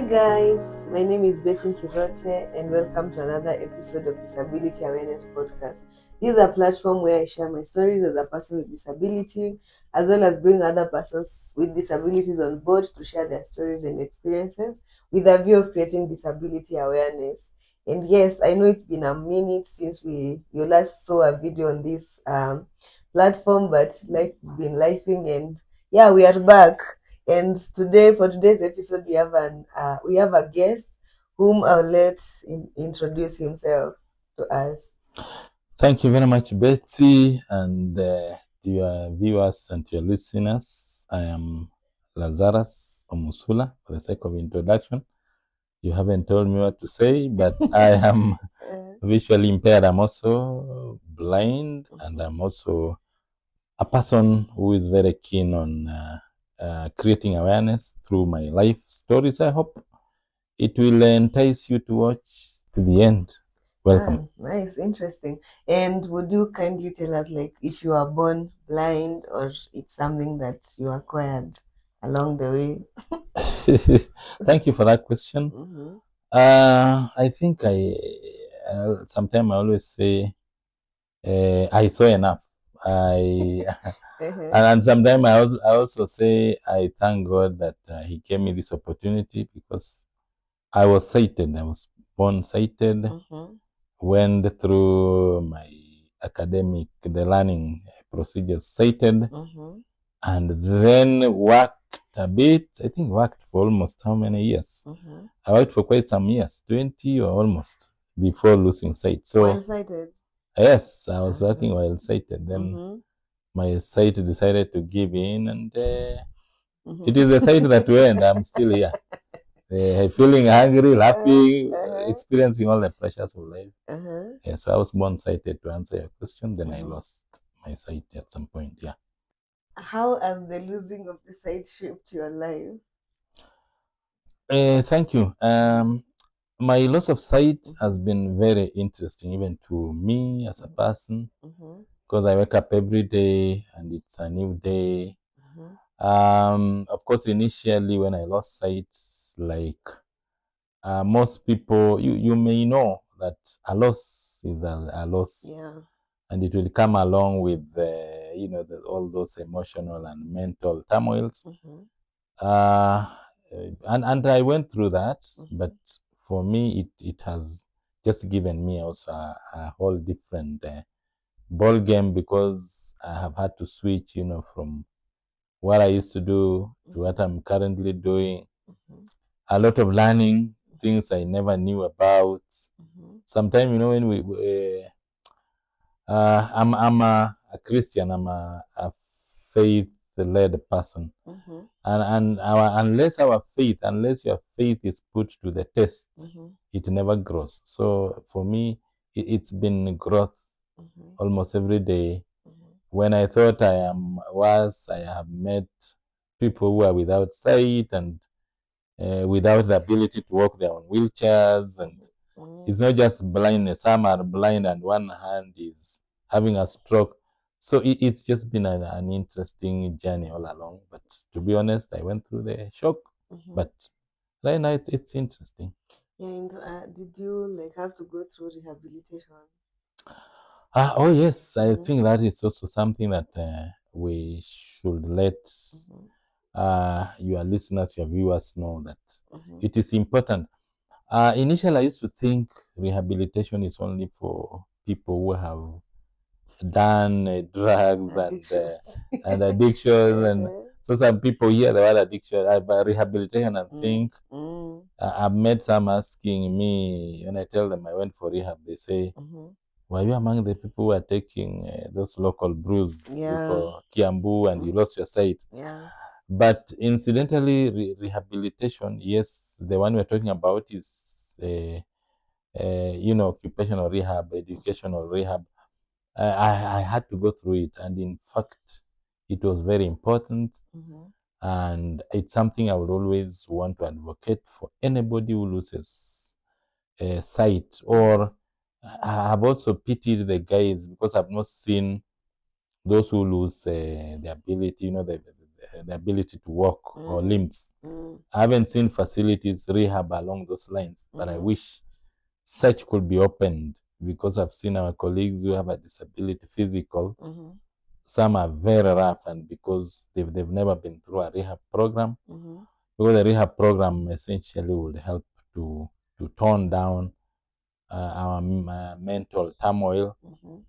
guys, my name is Betty Kirote and welcome to another episode of Disability Awareness Podcast. This is a platform where I share my stories as a person with disability, as well as bring other persons with disabilities on board to share their stories and experiences with a view of creating disability awareness. And yes, I know it's been a minute since you last saw a video on this platform, but life has been lifing, and yeah, we are back. And today, for today's episode, we have a guest whom I'll let introduce himself to us. Thank you very much, Betty, and to your viewers and to your listeners. I am Lazarus Omusula, for the sake of introduction. You haven't told me what to say, but I am visually impaired. I'm also blind, and I'm also a person who is very keen on creating awareness through my life stories. I hope it will entice you to watch to the end. Welcome. Nice, interesting. And would you kindly tell us, like, if you are born blind or it's something that you acquired along the way? Thank you for that question. Mm-hmm. I think sometimes I always say I saw enough. And sometimes I also say I thank God that He gave me this opportunity because I was sighted. I was born sighted. Mm-hmm. Went through my the learning procedures sighted, Mm-hmm. and then worked a bit. I think worked for almost how many years? Mm-hmm. I worked for quite some years, 20 or almost, before losing sight. So while sighted? Yes, I was working while sighted. Then Mm-hmm. my sight decided to give in, and it is the sight that went. I'm still here. Feeling hungry, laughing, experiencing all the pressures of life. Yeah, so I was born sighted, to answer your question. Then I lost my sight at some point. Yeah. How has the losing of the sight shaped your life? Thank you. My loss of sight has been very interesting, even to me as a person, because I wake up every day and it's a new day. Of course, initially when I lost sight, like most people, you may know that a loss is a loss, Yeah. and it will come along with all those emotional and mental turmoils. And I went through that, but for me, it has just given me also a whole different ball game, because I have had to switch, from what I used to do to what I'm currently doing. A lot of learning, things I never knew about. Sometimes, when I'm a Christian, I'm a faith-led person. And unless your faith is put to the test, it never grows. So for me, it's been growth almost every day. When I thought I have met people who are without sight and without the ability to walk their own wheelchairs. And it's not just blindness. Some are blind and one hand is having a stroke. So it's just been an interesting journey all along. But to be honest, I went through the shock. But right now it's interesting. Yeah, and did you have to go through rehabilitation? Oh yes, I think that is also something that we should let your listeners, your viewers know that it is important. Initially, I used to think rehabilitation is only for people who have done drugs and addictions. And so some people hear the word addiction, rehabilitation, and think. I've met some asking me, when I tell them I went for rehab, they say, were you among the people who are taking those local brews for Kiambu and you lost your sight? Yeah. But incidentally, rehabilitation, yes, the one we're talking about is, occupational rehab, educational rehab. I had to go through it, and in fact, it was very important. And it's something I would always want to advocate for anybody who loses sight. Or I have also pitied the guys, because I've not seen those who lose the ability, the ability to walk or limbs. I haven't seen facilities rehab along those lines, but I wish such could be opened, because I've seen our colleagues who have a disability physical. Some are very rough, and because they've never been through a rehab program, because the rehab program essentially would help to tone down our mental turmoil.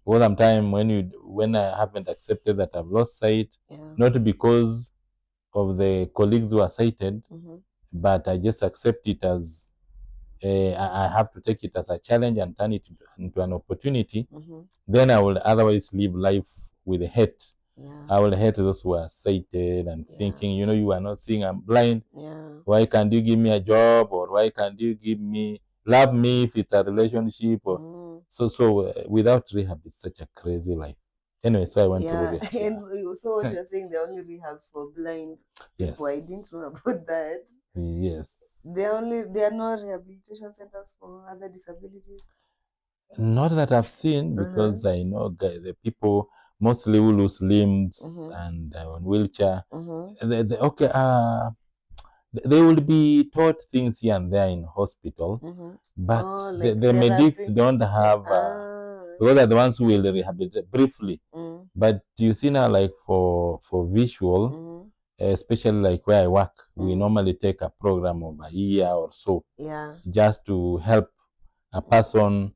Because sometimes when I haven't accepted that I've lost sight, not because of the colleagues who are sighted, but I just accept it as I have to take it as a challenge and turn it into an opportunity. Then I will otherwise live life with hate. I will hate those who are sighted and thinking, you are not seeing, I'm blind. Why can't you give me a job, or why can't you love me if it's a relationship? Or so without rehab, it's such a crazy life. Anyway, so I went to rehab. And so what you're saying, the only rehabs for blind people? I didn't know about that. Yes. There are no rehabilitation centers for other disabilities? Not that I've seen, because I know the people mostly who lose limbs and on wheelchair. They will be taught things here and there in hospital, but like the medics don't have, because they're the ones who will rehabilitate briefly. But you see now, like for visual, especially like where I work, we normally take a program of a year or so, just to help a person.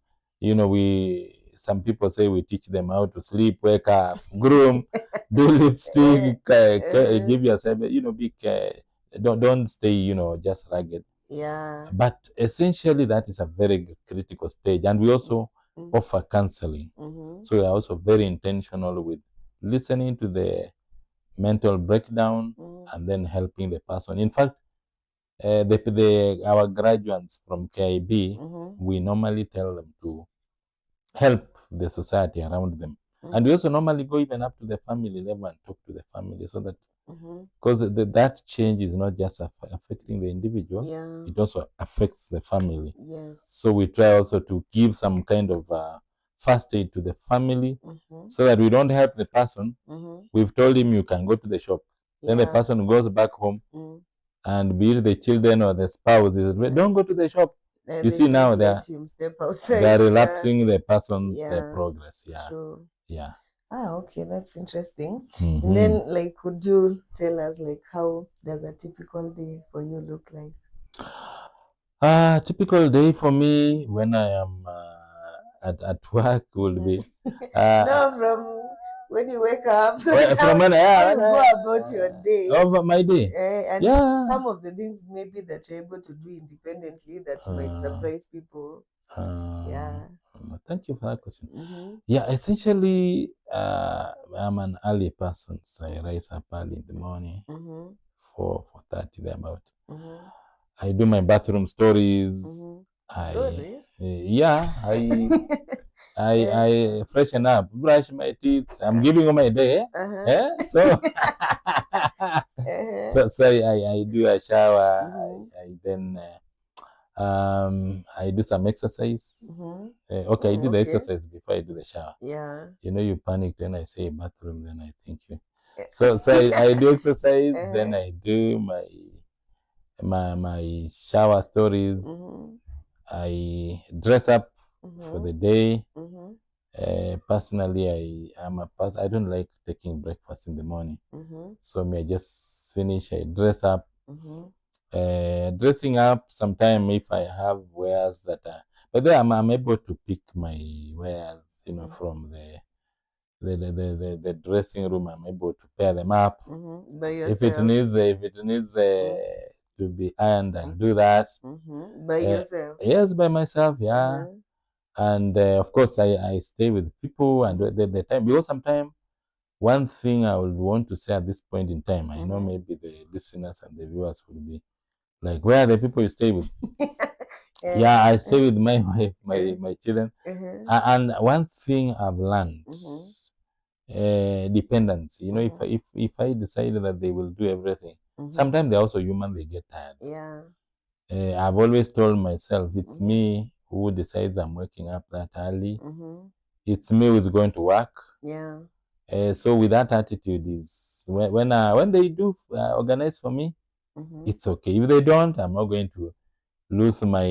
Some people say we teach them how to sleep, wake up, groom, do lipstick, give yourself, don't stay, just ragged. But essentially, that is a very critical stage. And we also offer counseling. So we are also very intentional with listening to the mental breakdown and then helping the person. In fact, our graduates from KIB, we normally tell them to help the society around them. And we also normally go even up to the family level and talk to the family, so that, because that change is not just affecting the individual, it also affects the family. So we try also to give some kind of first aid to the family, so that we don't help the person. We've told him you can go to the shop. Then the person goes back home, and be it the children or the spouse, don't go to the shop. You see now they're relapsing the person's progress. True. Yeah. Okay, that's interesting. And then, like, could you tell us, like, how does a typical day for you look like? A typical day for me when I am at work will be no, from when you wake up, like from when how you go about your day. Over my day. And some of the things maybe that you're able to do independently that might surprise people. Thank you for that question. Yeah, essentially, I'm an early person, so I rise up early in the morning, 4:30 thereabout. I do my bathroom stories. Stories? I freshen up, brush my teeth. I'm giving you my day. So I do a shower. I then I do some exercise. I do the exercise before I do the shower. You panic when I say bathroom, then I think you. So I do exercise, then I do my shower stories. I dress up for the day. Personally, I don't like taking breakfast in the morning. So I just finish, I dress up. Dressing up, sometime if I have wares that are, but then I'm able to pick my wares, from the dressing room. I'm able to pair them up. By yourself. If it needs to be ironed, I'll do that. By yourself. Yes, by myself. Yeah. And of course, I stay with people and the time, because sometimes one thing I would want to say at this point in time, I know maybe the listeners and the viewers will be like, where are the people you stay with? I stay with my wife, my children. And one thing I've learned, dependence. If I decide that they will do everything, sometimes they're also human, they get tired. I've always told myself, it's me who decides I'm waking up that early. It's me who's going to work. So with that attitude, is when they do organize for me, it's okay. If they don't, I'm not going to lose my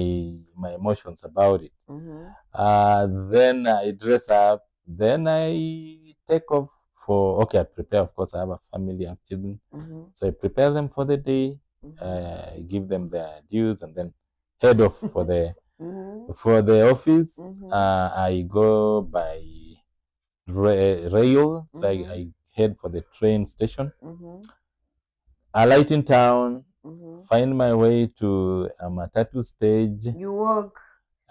emotions about it. Then I dress up. Then I take off for, okay, I prepare. Of course, I have a family, I have children. So I prepare them for the day, give them their dues, and then head off for the for the office. I go by rail, so I head for the train station. Alight in town, find my way to a matatu stage. You walk.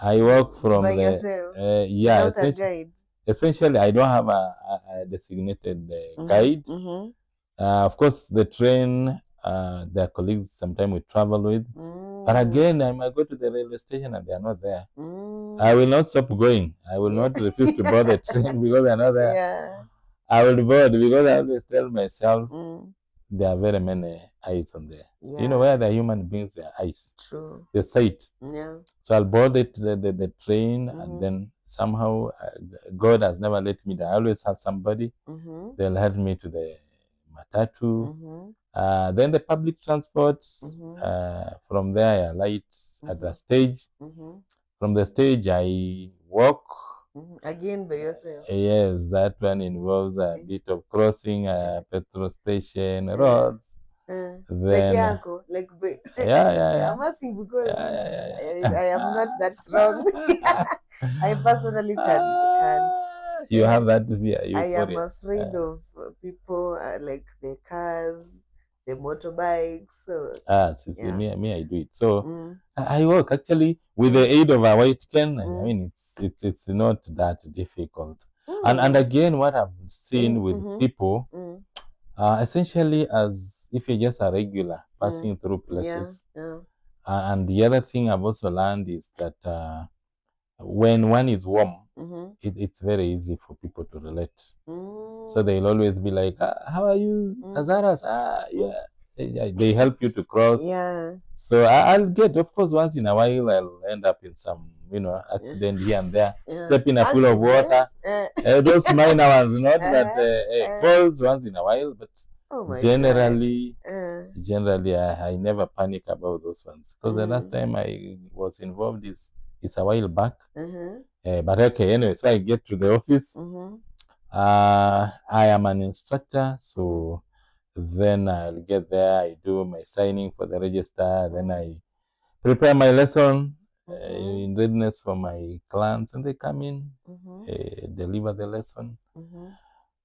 I walk from by the yourself, without a guide. Essentially, I don't have a designated guide. Of course, the train, their colleagues sometimes we travel with. But again, I might go to the railway station and they are not there. I will not stop going. I will not refuse to board the train because they are not there. Yeah. I will board because I always tell myself there are very many eyes on there. Yeah. You know where the human beings, their eyes. True. The sight. Yeah. So I'll board the train, and then somehow God has never let me down. I always have somebody. They'll help me to the matatu. Then the public transport. From there, I alight at the stage. From the stage, I walk. Again by yourself. Yes, that one involves a bit of crossing a petrol station, roads. Then, yeah. I'm asking because I am not that strong. I personally can't. You have that fear. I am afraid of people like the cars, the motorbikes. So me, I do it. So I work actually with the aid of a white cane. I mean, it's not that difficult. And again, what I've seen with people, essentially, as if you're just a regular passing through places. And the other thing I've also learned is that when one is warm, it's very easy for people to relate. So they'll always be like, how are you, Azaras? Yeah. They help you to cross. So I'll get, of course, once in a while, I'll end up in some, accident here and there. Step in a pool of water. Those minor ones, not that falls once in a while, but generally, I never panic about those ones, because the last time I was involved is a while back. But okay, anyway, so I get to the office. I am an instructor, so then I'll get there. I do my signing for the register. Then I prepare my lesson in readiness for my clients, and they come in, deliver the lesson.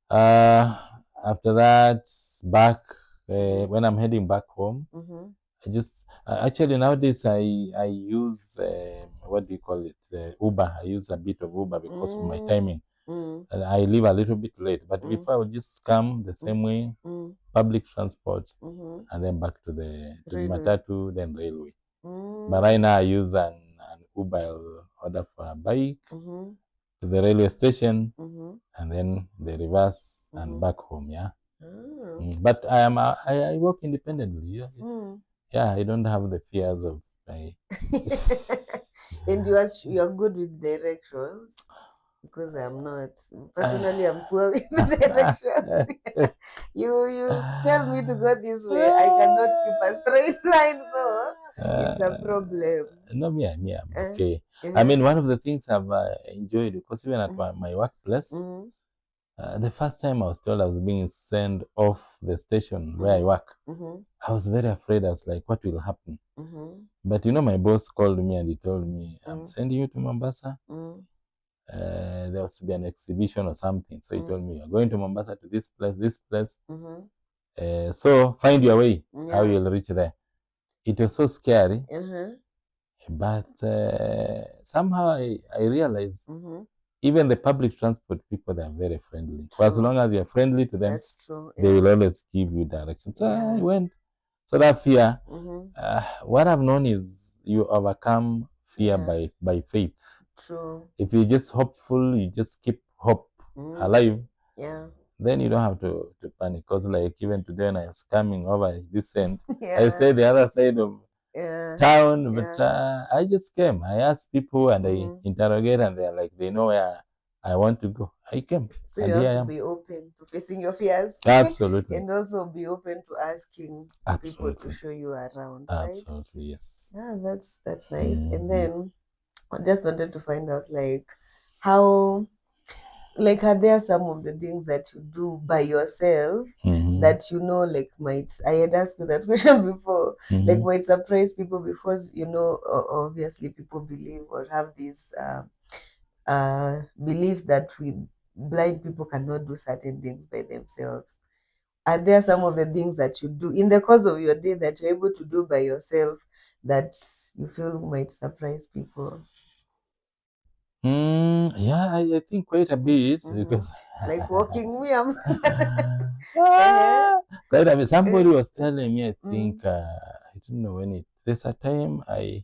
After that, back when I'm heading back home, I just actually nowadays I use what do you call it, Uber. I use a bit of Uber because of my timing. And I leave a little bit late, but before I would just come the same way, public transport, and then back to the matatu, then railway. But right now I use an Uber. I'll order for a bike to the railway station, and then the reverse and back home. Yeah. But I work independently. Yeah, I don't have the fears of my. And you are good with directions, because I'm not. Personally, I'm poor with directions. You tell me to go this way, I cannot keep a straight line, so it's a problem. No, me, I'm okay. I mean, one of the things I've enjoyed, because even at my workplace, the first time I was told I was being sent off the station where I work, I was very afraid. I was like, what will happen? But my boss called me and he told me, I'm sending you to Mombasa. There was to be an exhibition or something. So he told me, you're going to Mombasa to this place. So find your way, how you'll reach there. It was so scary. But somehow I realized even the public transport people, they are very friendly. For as long as you're friendly to them, that's true. They will always give you direction. So I went. So that fear, what I've known is you overcome fear by faith. True. If you're just hopeful, you just keep hope alive. Then you don't have to panic. Because like even today when I was coming over this end, I stayed the other side of town, but I just came. I asked people and I interrogate, and they're like, they know where I want to go. I came. So And you here have I to am. be open to facing your fears. Absolutely. And also be open to asking people to Absolutely. show you around, right? Absolutely, yes. Yeah, that's nice. And Mhm. then I just wanted to find out like how, like, are there some of the things that you do by yourself Mhm. that like might, I had asked you that question before, like Mhm. might surprise people because obviously people believe or have these beliefs that we blind people cannot do certain things by themselves. Are there some of the things that you do in the course of your day that you're able to do by yourself that you feel might surprise people? Yeah, I think quite a bit Mm-hmm. because Like walking me, I'm uh-huh. Ah, quite a bit. Somebody Uh, was telling me, I mm, think, I don't know when there's a time I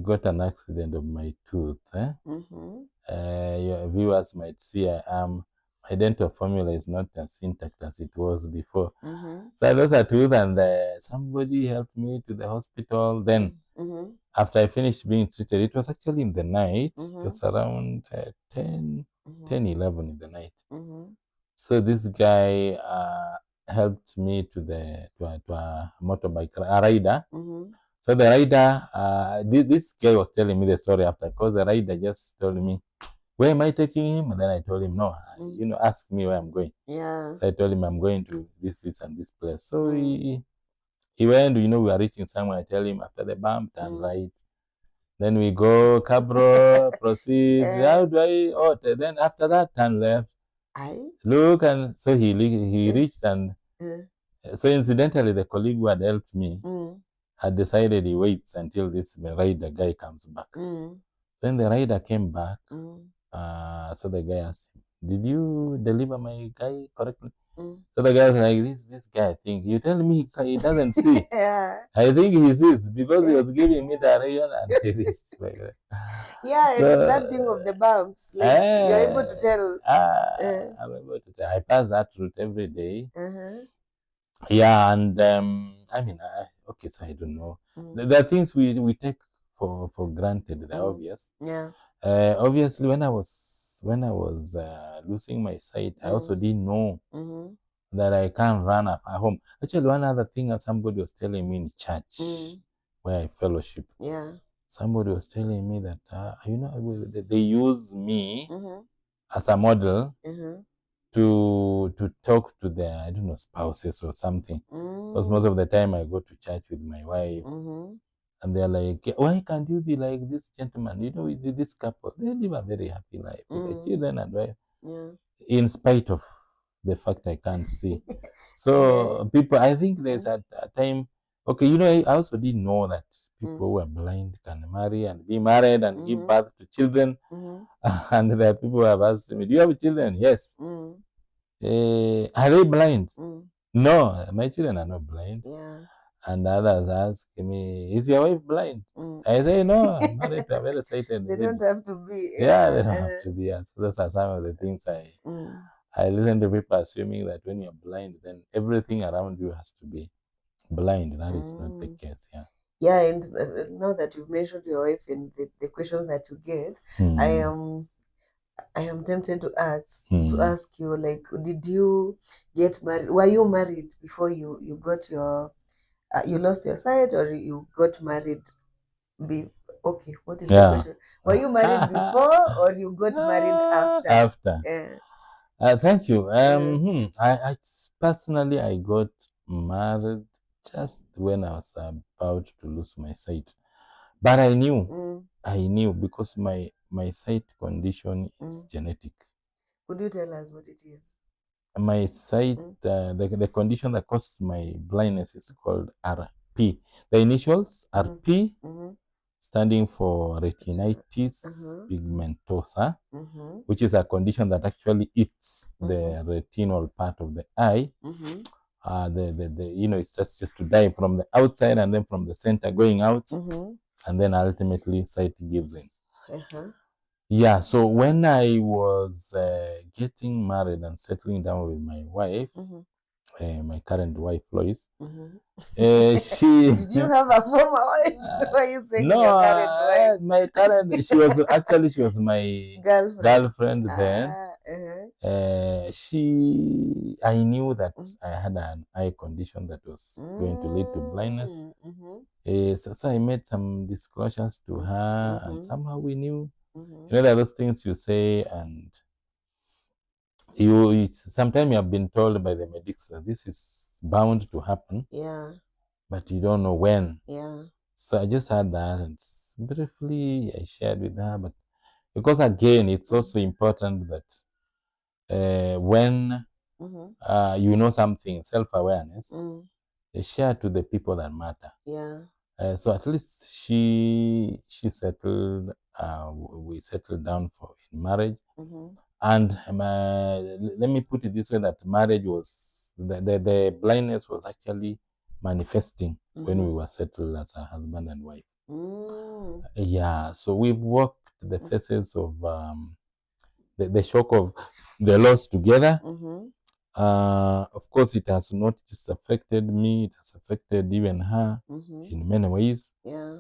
got an accident of my tooth. mm-hmm, Your viewers might see my dental formula is not as intact as it was before. mm-hmm, So I lost a tooth, and somebody helped me to the hospital. Then, mm-hmm, after I finished being treated, it was actually in the night. It mm-hmm, was around 10, mm-hmm, 10, 11 in the night. mm-hmm, So this guy helped me to a motorbike, a rider. mm-hmm, So the rider, this guy was telling me the story after, because the rider just told me, "Where am I taking him?" And then I told him, "No, mm, ask me where I'm going." yeah, So I told him I'm going to this, and this place. So mm, he went. We were reaching somewhere. I tell him after the bump, turn mm. right. Then we go Cabro, proceed. uh, How do I? Oh, then after that, turn left. I Look, and so he uh, reached, and uh, so incidentally, the colleague who had helped me mm, had decided he waits until this rider guy comes back. mm, Then the rider came back. mm, So the guy asked him, "Did you deliver my guy correctly?" mm. So the guy was like, "This guy, I think you tell me he doesn't see. Yeah, I think he sees because he yeah. was giving me direction and he reached like that." Yeah, So and that thing of the bumps, like you're able to tell. I'm able to tell. I pass that route every day. Uh-huh. Yeah, and I mean, okay, so I don't know. Mm, There are things we take for granted. They're mm, obvious. yeah. Obviously, when I was losing my sight, I also Mm, didn't know mm-hmm, that I can't run at home. Actually, one other thing that somebody was telling me in church mm, where I fellowship, yeah. somebody was telling me that they use me Mm-hmm, as a model mm-hmm, to talk to their, I don't know, spouses or something. Because most of mm, the time I go to church with my wife, mm-hmm, and they're like, "Why can't you be like this gentleman? With this couple, they live a very happy life with the mm, children and wife, yeah. in spite of the fact I can't see." Uh-huh. So people, I think there's Mm, a time. Okay, I also didn't know that mm, people who are blind can marry and be married and give mm-hmm, birth to children. mm-hmm, And there are people who have asked me, "Do you have children?" Yes. mm, Are they blind? mm, No, my children are not blind. yeah. And others ask me, "Is your wife blind?" Mm. I say, "No, I'm married to a very sighted They don't lady." have to be. Yeah, Yeah. they don't have to be. So those are some of the things Mm, I listen to people assuming that when you're blind, then everything around you has to be blind. That is not the mm. case. Yeah. Yeah, and now that you've mentioned your wife and the questions that you get, I Hmm. am I am tempted to Hmm. ask you, like, did you get married? Were you married before you got your you lost your sight, or you got married? Be Okay. What is the Yeah. question? Were you married before, or you got married after? After. Uh, Thank you. uh, Personally, I got married just when I was about to lose my sight. But mm, I knew because my sight condition is mm. genetic. Could you tell us what it is? My sight, Mm, the condition that caused my blindness is called RP. The initials mm, RP, mm-hmm. standing for retinitis Uh-huh. pigmentosa, Mm-hmm. which is a condition that actually eats Mm-hmm. the retinal part of the eye. Mm-hmm. It's just to die from the outside and then from the center going out, Mm-hmm. and then ultimately sight gives in. Uh-huh. Yeah, so when I was getting married and settling down with my wife, Mm-hmm. my current wife, Lois. She Did you have a former wife? Why are you saying no, your current wife? my current, she was my girlfriend then. I knew that I had an eye condition that was going to lead to blindness. So I made some disclosures to her, and somehow we knew. You know, there are those things you say, and sometimes you have been told by the medics that this is bound to happen. Yeah. But you don't know when. Yeah. So I just had that, and briefly I shared with her. But because again, it's also important that when you know something, self-awareness, share to the people that matter. Yeah. So at least she settled. We settled down in marriage, and let me put it this way: that marriage was the blindness was actually manifesting when we were settled as a husband and wife. Yeah, so we've walked the phases of the shock of the loss together. Of course, it has not just affected me, it has affected even her in many ways. Yeah.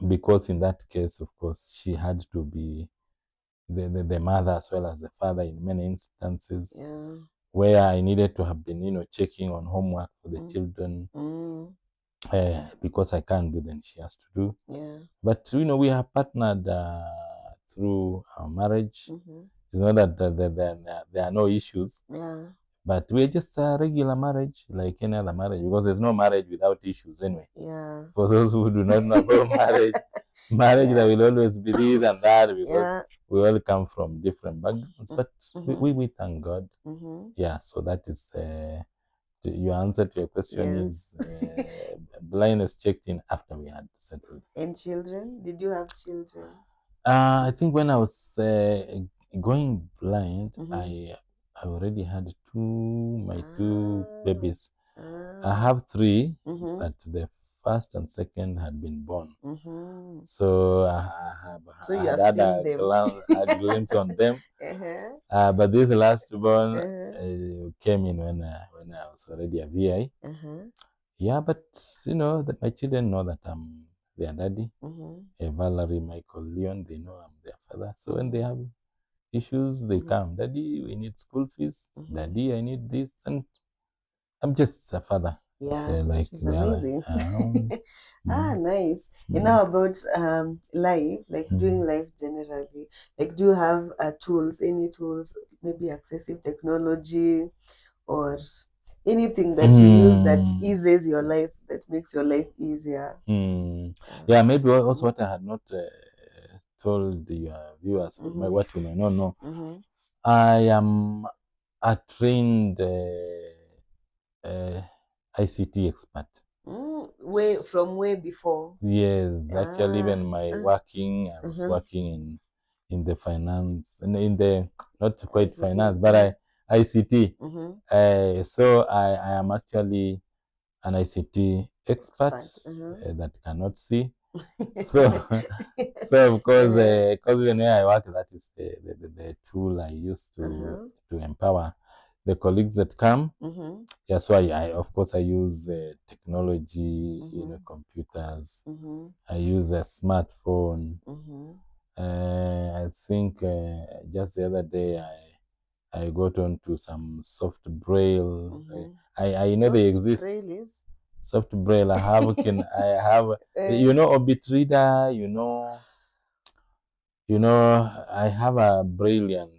Because in that case, of course, she had to be the mother as well as the father in many instances. Yeah. Where I needed to have been, checking on homework for the children. Because I can't do, then she has to do. Yeah. But we have partnered through our marriage. It's not that there are no issues. Yeah. But we're just a regular marriage, like any other marriage, because there's no marriage without issues anyway. Yeah. For those who do not know about marriage, there will always be this and that, because we all come from different backgrounds. But we thank God. Yeah, so that is your answer to your question. Is blindness checked in after we had settled. And children? Did you have children? I think when I was going blind, I already had my two babies. I have three, but the first and second had been born. So So you have seen them. a glimpse on them. But this last born came in when I was already a VI. Yeah, but my children know that I'm their daddy. Valerie, Michael, Leon, they know I'm their father. So when they have issues, they come. Daddy, we need school fees. Daddy, I need this. And I'm just a father. Yeah, it's amazing. Nice. And now about life, like doing life generally. Like, do you have any tools, maybe accessive technology or anything that you use that eases your life, that makes your life easier? Yeah, maybe also what I had not told the viewers, what you may not know. I am a trained ICT expert. Way before. Yes, actually, even my working, I was working in the finance, in the not quite ICT, finance, but ICT. So I am actually an ICT expert that cannot see. So of course, because when I work, that is the tool I use to empower the colleagues that come. Yeah, so I of course I use technology, computers. I use a smartphone. I think just the other day I got onto some soft braille. I know they exist. Soft braille. I have Orbit reader. I have a brilliant.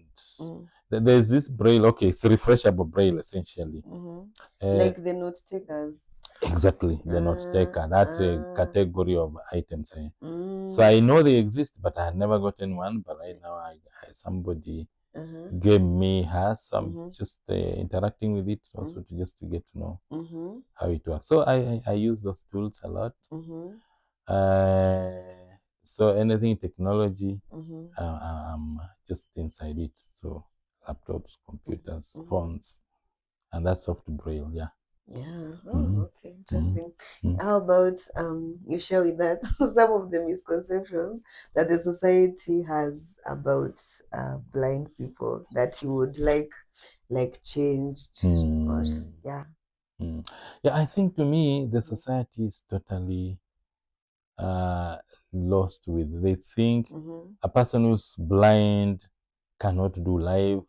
There's this braille. Okay, it's refreshable braille essentially. Like the note takers. Exactly, the note taker. That category of items. So I know they exist, but I had never gotten one. But right now, somebody gave me hers. So I'm just interacting with it also to get to know how it works. So I use those tools a lot. So anything technology, I'm just inside it. So laptops, computers, phones, and that's soft braille. Yeah. Yeah. Okay. Interesting. How about you share with that some of the misconceptions that the society has about blind people that you would like changed? Or, yeah. Yeah, I think to me the society is totally lost with. They think a person who's blind cannot do life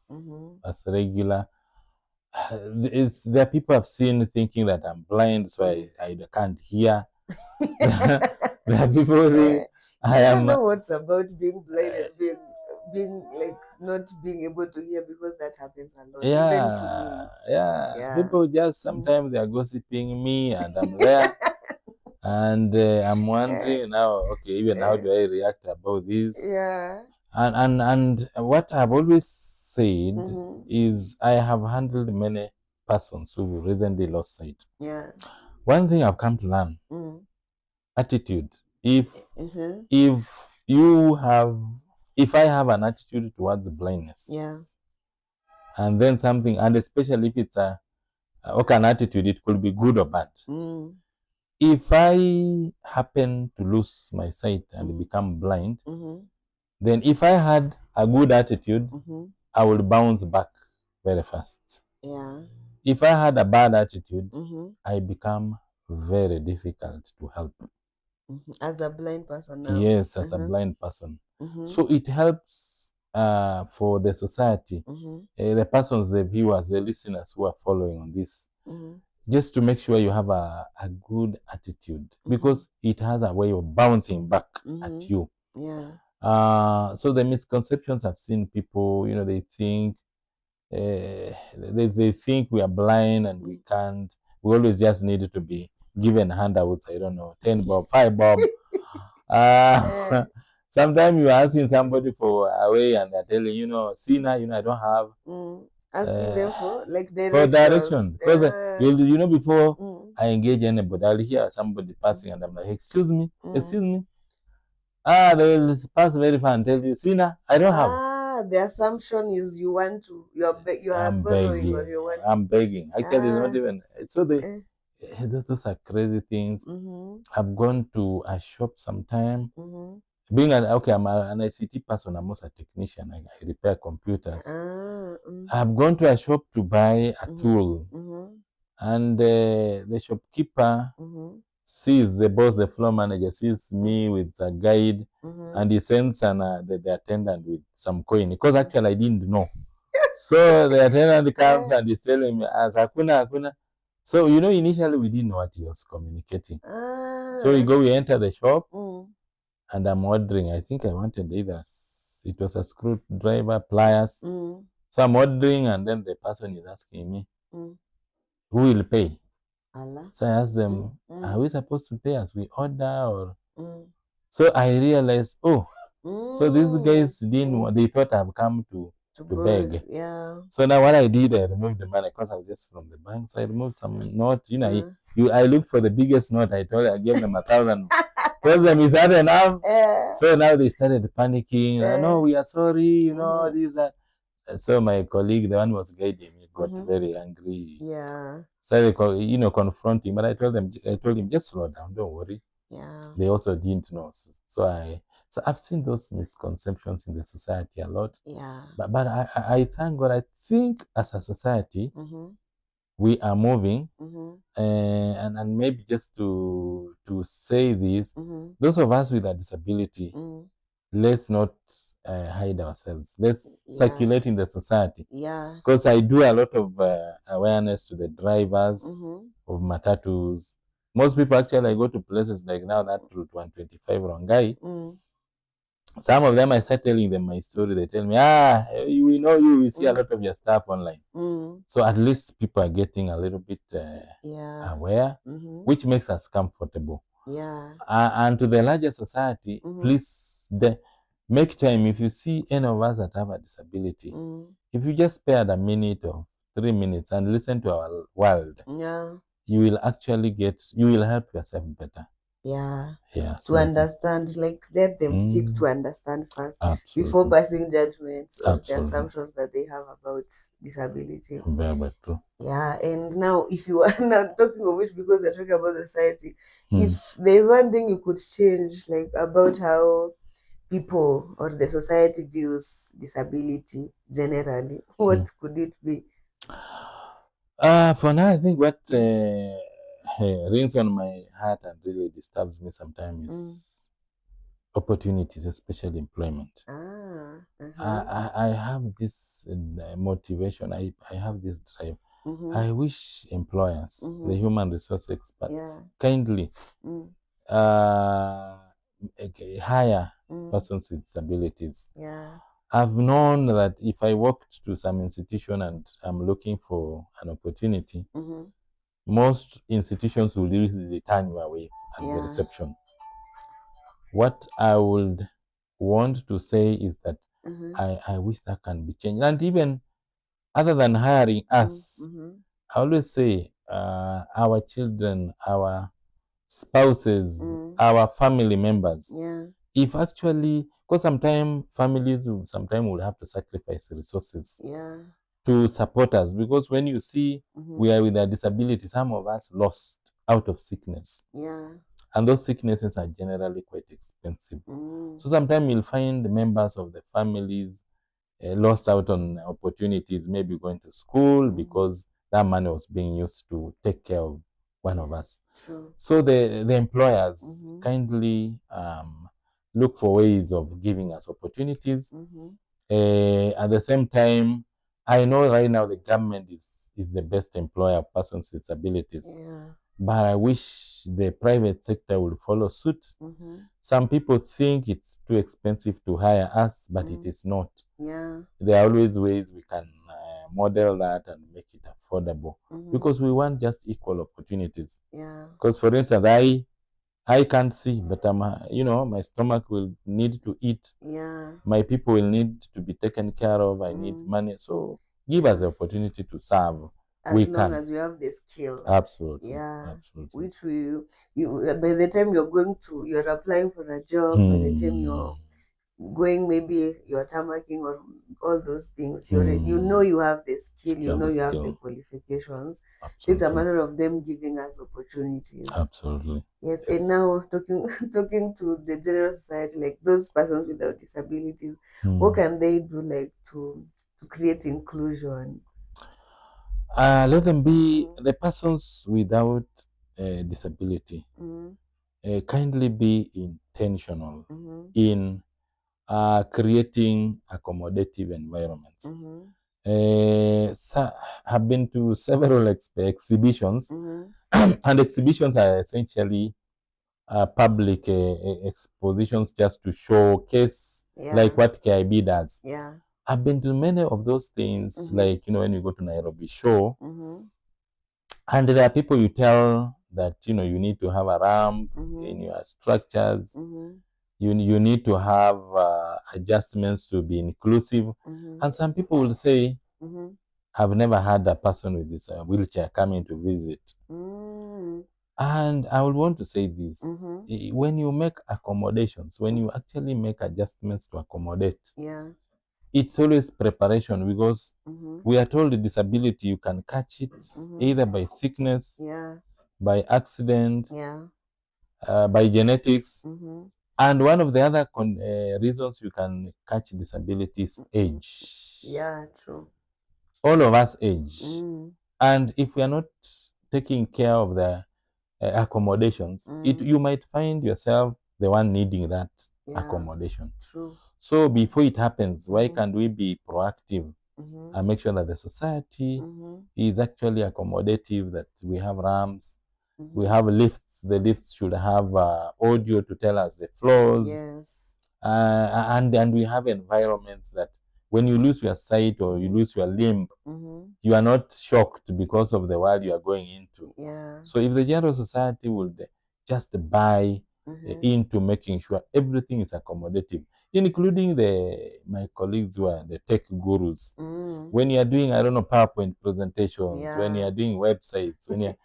as regular. There are people I've seen thinking that I'm blind, so I can't hear. There are people who think I don't am. know what's about being blind and being like not being able to hear, because that happens a lot. Even to me. Yeah. People just sometimes they are gossiping me, and I'm there, and I'm wondering now. Okay, even how do I react about this? Yeah. And what I've always said is I have handled many persons who recently lost sight. Yeah. One thing I've come to learn: attitude. If you have, if I have an attitude towards blindness, and then something, and especially if it's an attitude, it could be good or bad. If I happen to lose my sight and become blind, then if I had a good attitude, I will bounce back very fast. If I had a bad attitude, I become very difficult to help. As a blind person now. Yes, as a blind person. So it helps for the society, the persons, the viewers, the listeners who are following on this, just to make sure you have a good attitude, because it has a way of bouncing back at you. So the misconceptions I've seen people, they think they think we are blind and we can't. We always just need to be given handouts. I don't know, 10 bob, 5 bob. Sometimes you are asking somebody for a way and they're telling see now, I don't have. Asking them for direction, because before I engage anybody, I'll hear somebody passing and I'm like, excuse me. They will pass very far and tell you, see now, I don't have. The assumption is you are I'm borrowing, begging. or you want. I'm begging. Actually, it's not even. So those are crazy things. I've gone to a shop sometime. Being I'm an ICT person. I'm also a technician. I repair computers. I've gone to a shop to buy a tool, and the shopkeeper sees the boss, the floor manager sees me with a guide, and he sends the attendant with some coin, because actually I didn't know. So the attendant comes and he's telling me, as hakuna. So initially we didn't know what he was communicating. So we enter the shop, and I'm ordering. I think I wanted it was a screwdriver, pliers. So I'm ordering, and then the person is asking me, who will pay? So I asked them, are we supposed to pay as we order, or? So I realized, so these guys didn't. They thought I've come to beg. So now what I did, I removed the money, because I was just from the bank. So I removed some note. I looked for the biggest note. I gave them 1,000. Told them, is that enough? So now they started panicking. No, we are sorry. These are. So my colleague, the one who was guiding me, got very angry. Started, confronting. But I told him, just slow down. Don't worry. They also didn't know. So I've seen those misconceptions in the society a lot. But I thank God. I think as a society, we are moving, and maybe just to say this, those of us with a disability, let's not hide ourselves. Let's circulate in the society. Because I do a lot of awareness to the drivers of matatus. Most people, actually, I go to places like now that route 125 Rongai. Some of them, I start telling them my story. They tell me, we know you. We see a lot of your stuff online. So at least people are getting a little bit aware, which makes us comfortable. And to the larger society, please make time. If you see any of us that have a disability, if you just spare a minute or 3 minutes and listen to our world, you will actually you will help yourself better. To understand, like, let them seek to understand first. Absolutely. Before passing judgments or the assumptions that they have about disability. Very true. And now, if you are now talking of which, because we're talking about the society, if there's one thing you could change, like, about how people or the society views disability generally, what could it be? For now, I think what rings on my heart and really disturbs me sometimes is opportunities, especially employment. I have this motivation. I have this drive. I wish employers, the human resource experts, kindly hire persons with disabilities. I've known that if I walked to some institution and I'm looking for an opportunity, most institutions will usually turn you away at the reception. What I would want to say is that I wish that can be changed. And even other than hiring us, I always say our children, our spouses, our family members. If actually, because sometimes families sometimes will have to sacrifice resources to support us, because when you see we are with a disability, some of us lost out of sickness, and those sicknesses are generally quite expensive. So sometimes you'll find members of the families lost out on opportunities, maybe going to school because that money was being used to take care of one of us. So the employers kindly look for ways of giving us opportunities. At the same time, I know right now the government is the best employer of persons with disabilities. But I wish the private sector will follow suit. Some people think it's too expensive to hire us, but it is not. There are always ways we can model that and make it affordable, because we want just equal opportunities. Because, for instance, I can't see, but my stomach will need to eat. My people will need to be taken care of. I need money. So give us the opportunity to serve. As long as you have the skill. Absolutely. Absolutely. Which you by the time you're applying for a job, by the time you're going, maybe you're tarmacking or all those things, you know you have the skill, you know you have the qualifications. Absolutely. It's a matter of them giving us opportunities. Absolutely. Yes. And now talking to the general society, like those persons without disabilities, what can they do, like to create inclusion? Let them be the persons without disability. Kindly be intentional in creating accommodative environments. Have been to several exhibitions, and exhibitions are essentially public expositions just to showcase like what KIB does. I've been to many of those things, like when you go to Nairobi show, and there are people you tell that you need to have a ramp in your structures. You need to have adjustments to be inclusive. And some people will say, I've never had a person with this wheelchair coming to visit. And I would want to say this. When you make accommodations, when you actually make adjustments to accommodate, it's always preparation, because we are told the disability, you can catch it either by sickness, by accident, by genetics. And one of the other reasons you can catch disability is age. True. All of us age. And if we are not taking care of the accommodations, you might find yourself the one needing that accommodation. True. So before it happens, why can't we be proactive and make sure that the society is actually accommodative, that we have ramps, we have lifts. The lifts should have audio to tell us the floors. And we have environments that when you lose your sight or you lose your limb, you are not shocked because of the world you are going into. So if the general society would just buy into making sure everything is accommodative, including my colleagues who are the tech gurus. When you are doing, PowerPoint presentations, when you are doing websites, when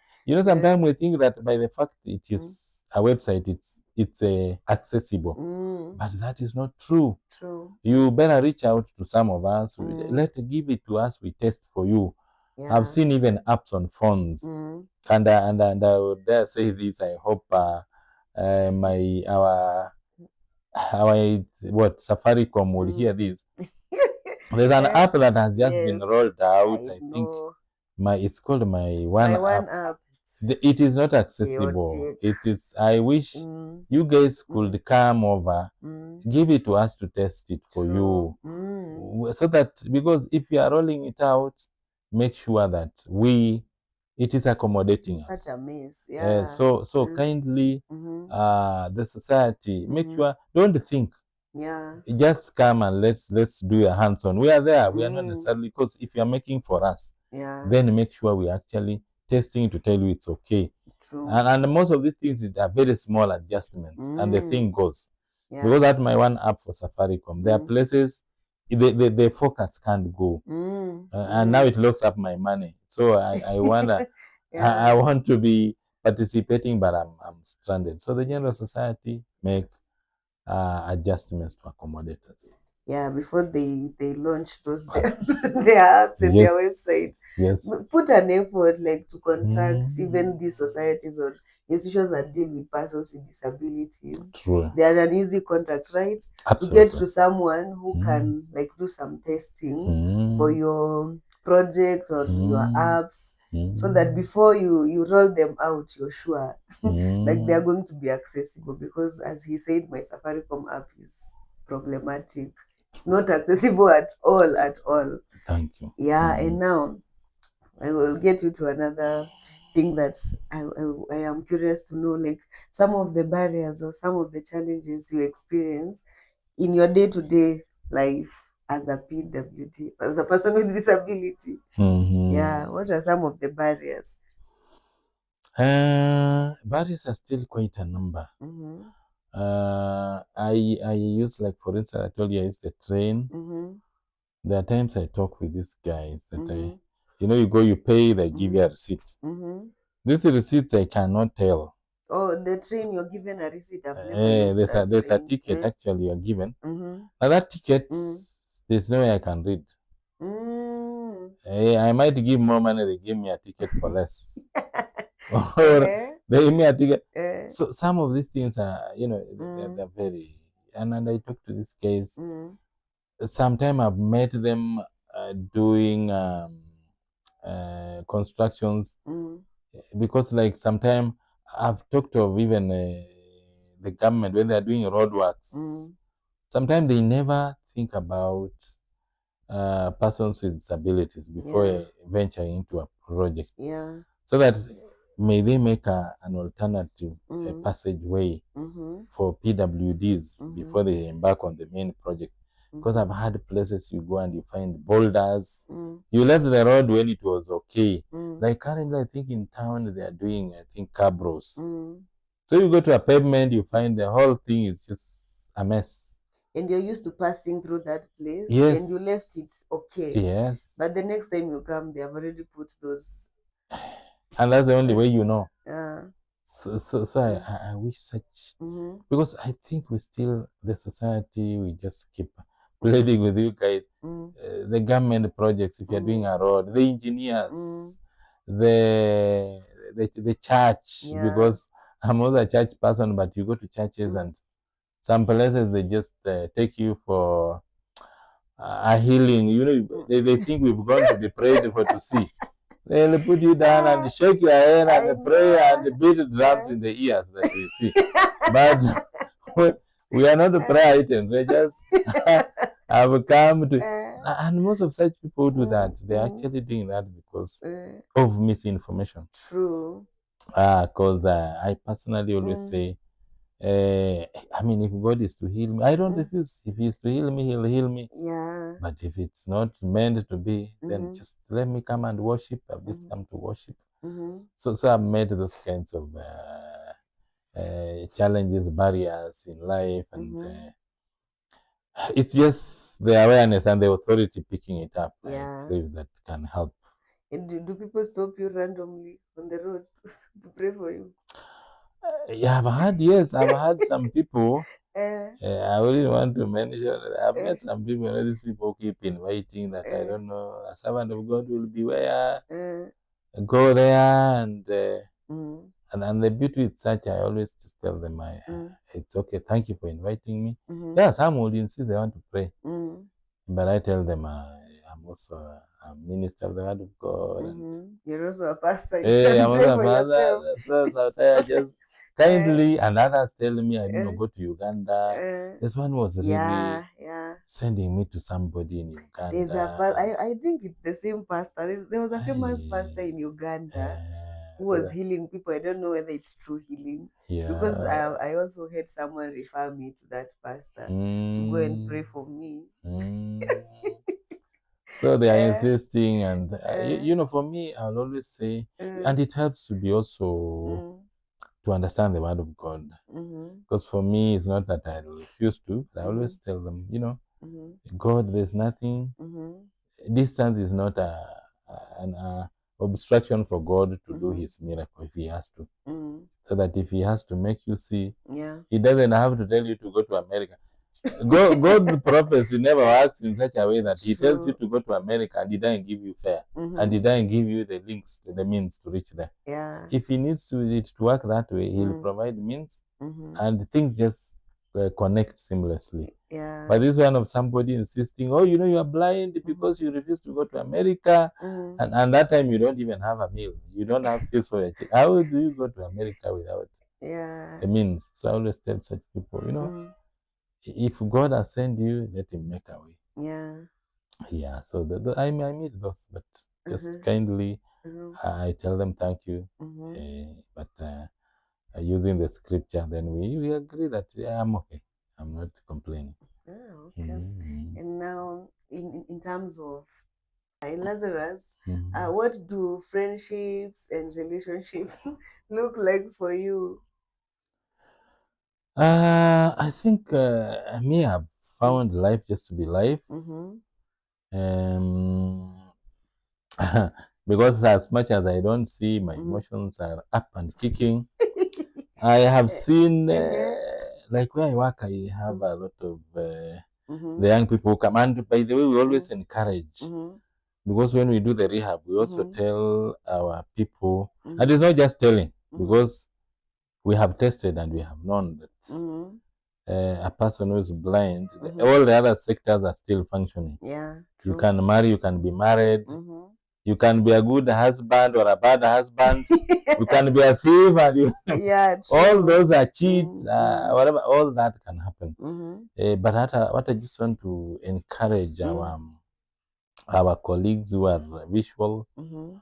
sometimes we think that by the fact it is a website, it's accessible, but that is not true. You better reach out to some of us. Give it to us. We test for you. I've seen even apps on phones, and I would dare say this. I hope our Safaricom will hear this. There's an app that has just been rolled out. I think it's called my one My app. one app. It is not accessible. Chaotic. It is. I wish you guys could come over, give it to us to test it for True. you, so that, because if you are rolling it out, make sure that it is accommodating It's us. such a mess. Yeah. So kindly, the society, make sure, don't think. Yeah. Just come and let's do a hands-on. We are there. We are not necessarily, because if you are making for us, then make sure we are actually testing to tell you it's okay. True. And most of these things are very small adjustments, and the thing goes. Yeah. Because at my one app for Safaricom, there are places the focus can't go, and now it locks up my money. So I wonder, I want to be participating, but I'm stranded. So the general society make adjustments to accommodate us. Yeah, before they launch those their apps and their website, put an effort like to contract even these societies or institutions that deal with persons with disabilities. True. They are an easy contact, right? Absolutely. To get to someone who can like do some testing for your project or your apps, so that before you roll them out, you're sure like they are going to be accessible. Because as he said, my Safaricom app is problematic. It's not accessible at all, at all. Thank you. Yeah, and now I will get you to another thing that I am curious to know, like some of the barriers or some of the challenges you experience in your day-to-day life as a PWD, as a person with disability. Yeah, what are some of the barriers? Barriers are still quite a number. I use, like, for instance, I told you I use the train. There are times I talk with these guys that you go, you pay, they give you a receipt. These receipts I cannot tell. Oh, the train, you're given a receipt. I've never used that there's a train. ticket actually you're given. Now that ticket, there's no way I can read. I might give more money, they give me a ticket for less. Or they give me a ticket. So some of these things are, they're very, and I talk to these guys. Sometimes I've met them doing constructions, because like sometimes I've talked of even the government when they're doing roadworks. Sometimes they never think about persons with disabilities before venturing into a project. So that may they make an alternative passageway for PWDs before they embark on the main project. Because I've had places you go and you find boulders. You left the road when it was okay. Like currently, I think in town they are doing, I think, cabros. So you go to a pavement, you find the whole thing is just a mess. And you're used to passing through that place, yes, and you left it okay. Yes. But the next time you come, they have already put those. And that's the only way you know. Yeah. So I wish such, because I think the society, we just keep pleading with you guys, the government projects, if you're doing a road, the engineers, the church, because I'm also a church person, but you go to churches and some places they just take you for a healing. They think we've gone to be prayed for to see. They'll put you down and shake your head and pray and beat drums in the ears that we see. But we are not prayer items. We just have come to, and most of such people do that. They're actually doing that because of misinformation. True. Because I personally always say, I mean, if God is to heal me, I don't refuse. If He's to heal me, He'll heal me. Yeah. But if it's not meant to be, then just let me come and worship. I've just come to worship. So I've made those kinds of challenges, barriers in life, and it's just the awareness and the authority picking it up. I believe that can help. And do people stop you randomly on the road to pray for you? Yeah, I've had some people. I wouldn't want to mention. I've met some people. These people keep inviting that I don't know. A servant of God will be where. Go there and the beauty is such. I always just tell them, it's okay. Thank you for inviting me. Yeah, some would insist they want to pray, but I tell them I'm I'm also a minister of the Word of God. And You're also a pastor. You hey, can I'm pray also a for yourself. father. So sometimes I just kindly, and others tell me, I don't know, uh, go to Uganda. uh, This one was really yeah. sending me to somebody in There's a Uganda. And I think it's the same pastor. There was a famous pastor in Uganda who was healing people. I don't know whether it's true healing, because yeah. I also had someone refer me to that pastor to go and Mm, pray for me. mm. So they are uh, insisting, and uh, for me, I'll always say, uh, and it helps to be also mm, to understand the Word of God. mm-hmm, Because for me, it's not that I refuse to, but I mm-hmm, always tell them, mm-hmm, God, there's nothing. mm-hmm, Distance is not an obstruction for God to do mm-hmm, His miracle if He has to. mm-hmm. So that if He has to make you see, Yeah. He doesn't have to tell you to go to America. God's prophecy never works in such a way that He tells you True. to go to America and He doesn't give you fare, and He Mm-hmm. doesn't give you the links, the means to reach there. Yeah. If He needs it to work that way, He'll Mm. provide means, Mm-hmm. and things just connect seamlessly. Yeah. But this one of somebody insisting, oh, you are blind because you refuse to go to America, Mm-hmm. and that time you don't even have a meal, you don't have this for your child. How do you go to America without Yeah. the means? So I always tell such people, Mm. if God has sent you, let Him make a way. Yeah. Yeah, so I meet those, but just Mm-hmm. kindly, Mm-hmm. I tell them thank you. Mm-hmm. But using the scripture, then we agree that I'm okay. I'm not complaining. Okay. Mm-hmm. And now, in terms of Lazarus, Mm-hmm. what do friendships and relationships look like for you? I think me, I've found life just to be life. Mm-hmm. Um, because as much as I don't see my Mm-hmm. emotions are up and kicking, I have seen, Uh-huh. like where I work, I have a lot of Mm-hmm. the young people who come. And by the way, we always encourage, Mm-hmm. because when we do the rehab, we also Mm-hmm. tell our people, and Mm-hmm. it's not just telling, Mm-hmm. because we have tested and we have known that Mm-hmm. a person who is blind, Mm-hmm. all the other sectors are still functioning. Yeah. You True. can marry, you can be married, Mm-hmm. you can be a good husband or a bad husband, you can be a thief, and Yeah. all True. those are cheat, Mm-hmm. whatever, all that can happen. Mm-hmm. But what I just want to encourage Mm-hmm. our colleagues who are visual, Mm-hmm.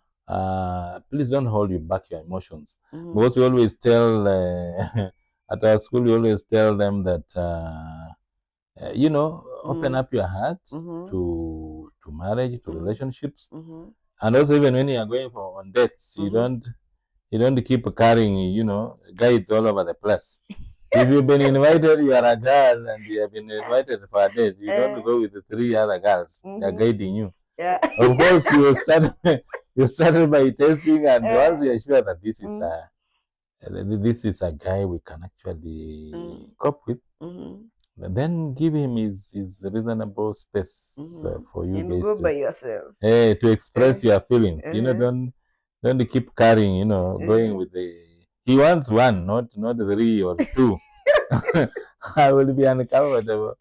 please don't hold you back your emotions, Mm-hmm. because we always tell at our school, we always tell them that open Mm-hmm. up your heart Mm-hmm. to marriage, to Mm-hmm. relationships, Mm-hmm. and also even when you are going for on dates, Mm-hmm. you don't keep carrying guides all over the place. If you've been invited, you are a girl and you have been invited for a date, you don't go with the three other girls. They are Mm-hmm. guiding you. Yeah. Of course, you started by testing, and once you are sure that Mm-hmm. this is a guy we can actually cope with, then give him his reasonable space for you And guys go by yourself. to express your feelings. Uh-huh. Don't keep carrying, going Uh-huh. with he wants one, not three or two. I will be uncomfortable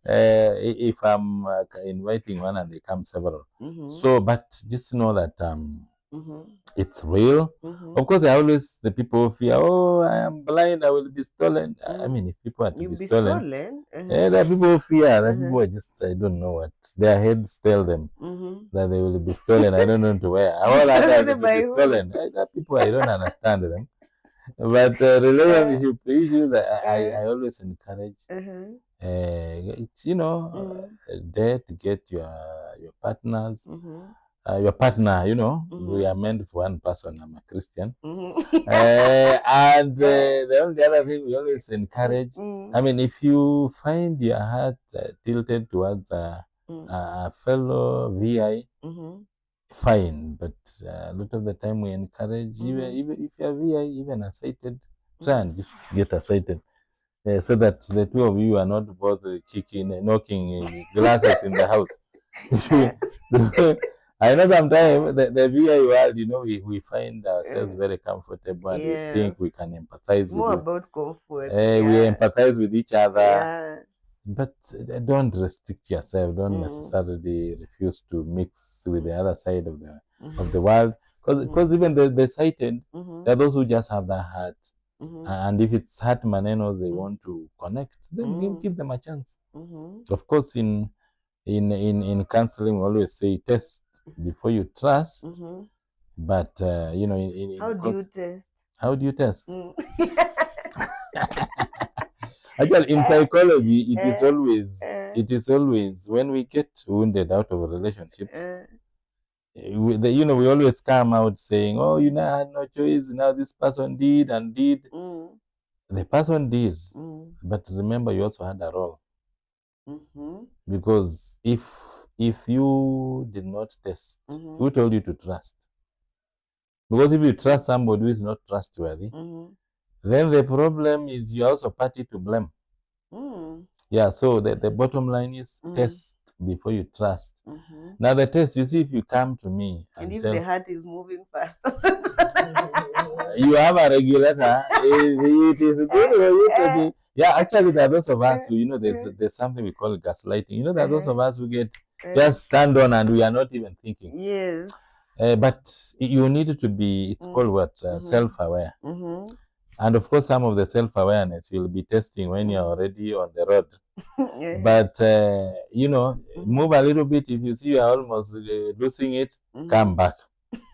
if I'm inviting one and they come several. Mm-hmm. So, but just know that Mm-hmm. it's real. Mm-hmm. Of course, there are always the people who fear, oh, I am blind, I will be stolen. I Mm-hmm. mean, if people are to You'll be be stolen, stolen. Uh-huh. there are people who fear. There are people Uh-huh. who just, I don't know what. Their heads tell them Mm-hmm. that they will be stolen. I don't know to where. Be All that time stolen to by be who? stolen. There are people, I don't understand them. But Uh, relationship issues, uh, I always encourage. uh-huh. It's Mm-hmm. there to get your partners, Mm-hmm. your partner. We are Mm-hmm. meant for one person. I'm a Christian, Mm-hmm. and Uh, the only other thing we always encourage. mm-hmm. I mean, if you find your heart tilted towards a fellow VI, Mm-hmm. fine. But a lot of the time we encourage, Mm-hmm. even if you're VI, even a sighted, try Mm-hmm. and just get a sighted. So that the two of you are not both knocking glasses in the house. I know sometimes the VI world, we find ourselves very comfortable and we think we Yes. can It's empathize with more you. about comfort. We Yeah. empathize with each other. Yeah. But don't restrict yourself. Don't necessarily refuse to mix with the other side of the world, because even the sighted, there are those who just have that heart, and if it's heart manenos they want to connect, then give them a chance. Of course, in counseling, we always say test before you trust. But you know, How do you test? How do you test? Actually, in psychology, it is always when we get wounded out of relationships. We always come out saying, "Oh, you know, I had no choice. Now this person did and did." The person did, but remember, you also had a role. Because if you did not test, who told you to trust? Because if you trust somebody who is not trustworthy, then the problem is you're also party to blame. Yeah, so the bottom line is test before you trust. Now the test, you see, if you come to me and if the heart is moving fast, you have a regulator, it is good for you to be. Yeah, actually, there are those of us who, there's something we call gaslighting. There are those of us who get just stand on and we are not even thinking. Yes. But you need to be, it's called what? Self-aware. And of course, some of the self-awareness you'll be testing when you're already on the road. But, move a little bit. If you see you're almost losing it, come back.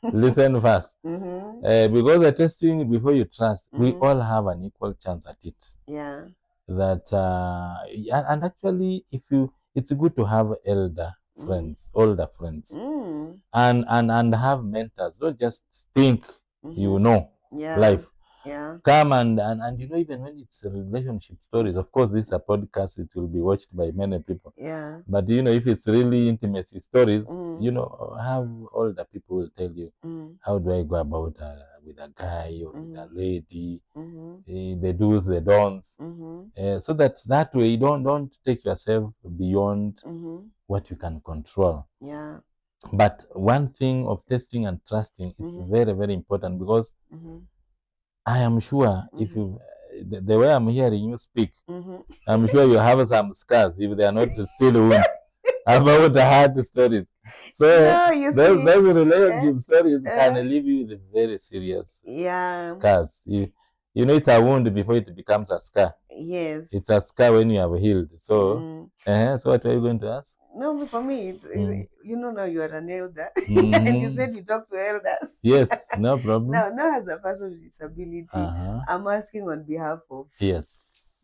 Listen first. Because the testing before you trust, we all have an equal chance at it. Yeah. That, and actually, it's good to have older friends, and have mentors. Don't just think life. Yeah. Come and even when it's relationship stories, of course, this is a podcast, it will be watched by many people. Yeah. But if it's really intimacy stories, have older people will tell you, how do I go about with a guy or with a lady, the do's, the don'ts, so that way you don't take yourself beyond what you can control. Yeah. But one thing of testing and trusting is very, very important, because I am sure if you, the way I'm hearing you speak, I'm sure you have some scars, if they are not still wounds, about the hard stories. So those relationship stories can leave you with very serious scars. It's a wound before it becomes a scar. Yes. It's a scar when you have healed. So, so what are you going to ask? No, for me, now you are an elder, and you said you talk to elders. Yes, no problem. Now, as a person with disability, I'm asking on behalf of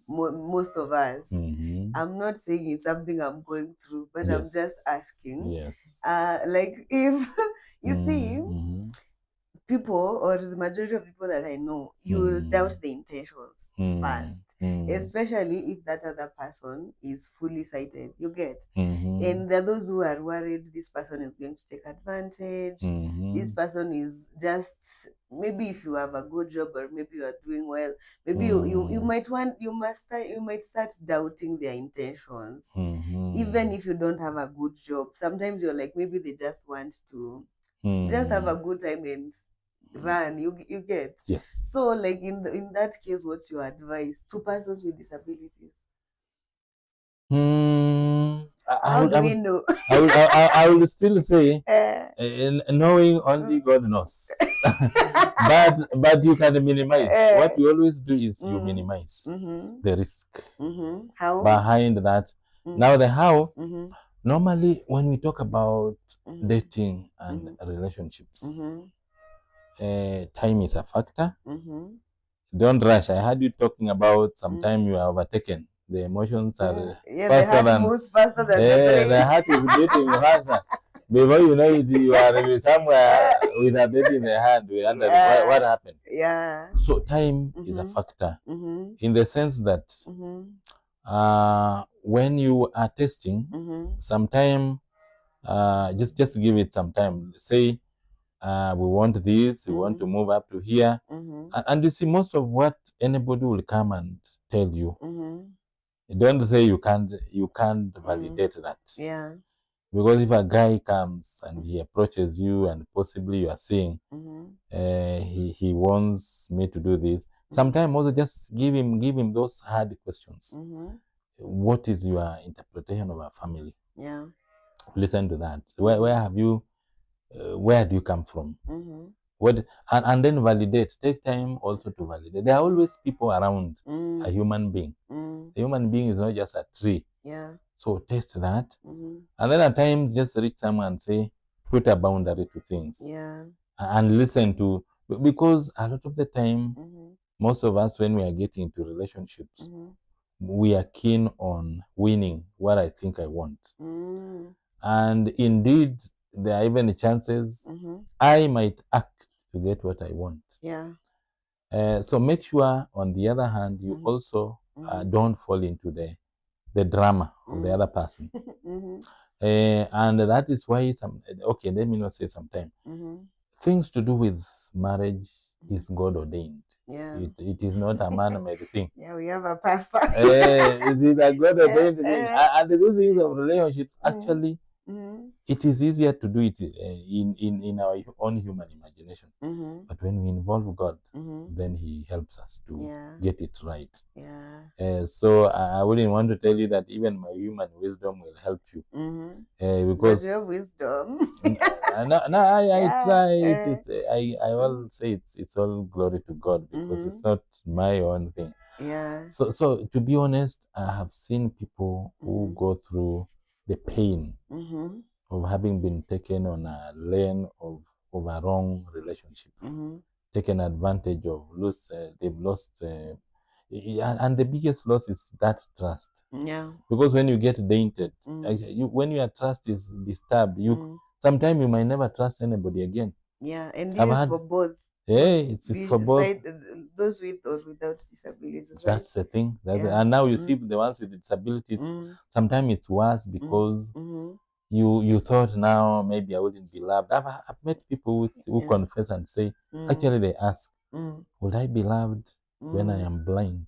most of us. I'm not saying it's something I'm going through, but I'm just asking. Yes. Like if you see people, or the majority of people that I know, you will doubt the intentions first. Especially if that other person is fully sighted, you get. And there are those who are worried this person is going to take advantage. This person is just, maybe if you have a good job or maybe you are doing well, maybe you might start doubting their intentions. Even if you don't have a good job, sometimes you're like, maybe they just want to just have a good time and run. You get. Yes. So like in that case, what's your advice to persons with disabilities? How do we know? I will still say, knowing only God knows. but you can minimize. What you always do is you minimize the risk How? behind that. Now the how, normally when we talk about dating and relationships, time is a factor. Don't rush. I heard you talking about sometime you are overtaken. The emotions are faster than faster than the brain. The heart is beating faster. Before you know it, you are somewhere with a baby in the hand. We wonder what happened. Yeah. So time is a factor in the sense that when you are testing, sometime just give it some time. Say we want this, we want to move up to here, and you see most of what anybody will come and tell you. Don't say you can't validate that. Yeah. Because if a guy comes and he approaches you and possibly you are saying he wants me to do this, sometimes also just give him those hard questions. what is your interpretation of a family? Yeah. Listen to that. Where have you? Where do you come from? What and then validate. Take time also to validate. There are always people around a human being. A human being is not just a tree. Yeah. So test that, and then at times just reach someone and say, put a boundary to things. Yeah. And listen to, because a lot of the time, most of us when we are getting into relationships, we are keen on winning what I think I want. And indeed, there are even chances I might act to get what I want. Yeah. So make sure, on the other hand, you also don't fall into the drama of the other person. And that is why okay, let me not say sometime. Things to do with marriage is God ordained. Yeah. It is not a man-made thing. Yeah, we have a pastor. It is a God ordained thing. And the good things of relationships, actually, it is easier to do it in our own human imagination. But when we involve God, then He helps us to get it right. Yeah. So I wouldn't want to tell you that even my human wisdom will help you. Because But your wisdom. no, I try it. Yeah. I will say it's all glory to God, because it's not my own thing. Yeah. So to be honest, I have seen people who go through the pain of having been taken on a lane of a wrong relationship, taken advantage of, they've lost, and the biggest loss is that trust. Yeah. Because when you get dented, when your trust is disturbed, sometimes you might never trust anybody again. Yeah, and I've this is had, for both. it's for both. Those with or without disabilities, right? That's the thing. Yeah. And now you see the ones with disabilities. Sometimes it's worse because you thought, now maybe I wouldn't be loved. I've met people who confess and say, actually they ask, would I be loved when I am blind?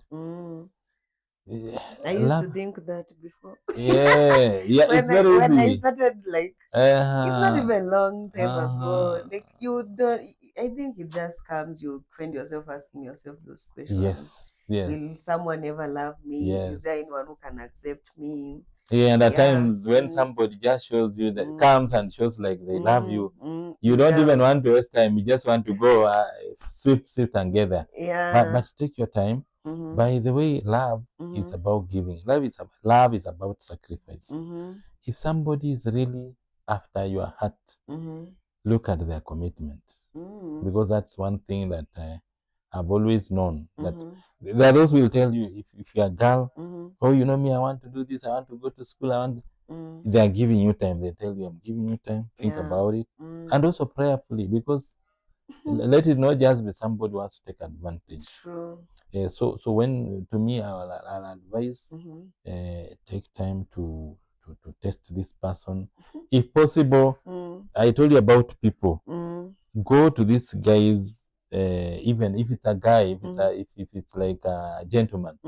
I used to think that before. Yeah, it's very when I easy. started, like, it's not even long time ago. Like, you don't. I think it just comes. You find yourself asking yourself those questions. Yes. Will someone ever love me? Yes. Is there anyone who can accept me? Yeah, and at times when somebody just shows you that comes and shows like they love you, you don't even want to waste time. You just want to go swift and get there. Yeah. But take your time. By the way, love is about giving. Love is about sacrifice. If somebody is really after your heart, look at their commitment, because that's one thing that I've always known, that there are those who will tell you, if you're a girl, oh, you know me, I want to do this, I want to go to school, they are giving you time. They tell you, I'm giving you time, think about it, and also prayerfully, because let it not just be somebody who wants to take advantage. True. So when, to me, I'll advise, take time to test this person, if possible. I told you about people. Go to these guys, even if it's a guy, if it's like a gentleman,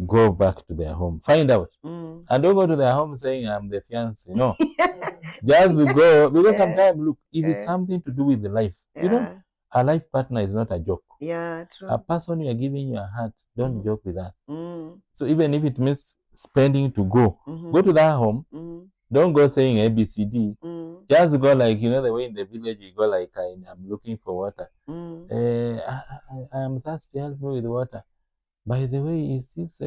go back to their home, find out, and don't go to their home saying, I'm the fiance. No, just go, because sometimes, look, if it's something to do with the life, a life partner is not a joke. Yeah, true. A person you are giving your heart, don't joke with that. So even if it means spending to go to that home, don't go saying ABCD. Just go like, the way in the village you go like, I'm looking for water. I am thirsty, help me with water. By the way, is this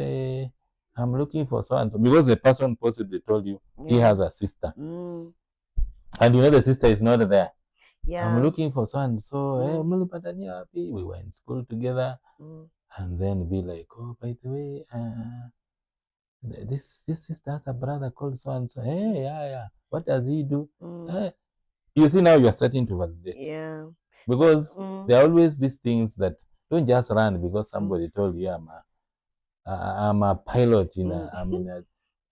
I'm looking for so and so, because the person possibly told you he has a sister, and the sister is not there. I'm looking for so and so. Hey, we were in school together, and then be like, oh, by the way, this sister has a brother called so and so. Hey, yeah. What does he do? You see, now you're starting to validate. Yeah. Because there are always these things that don't just run because somebody told you I'm a pilot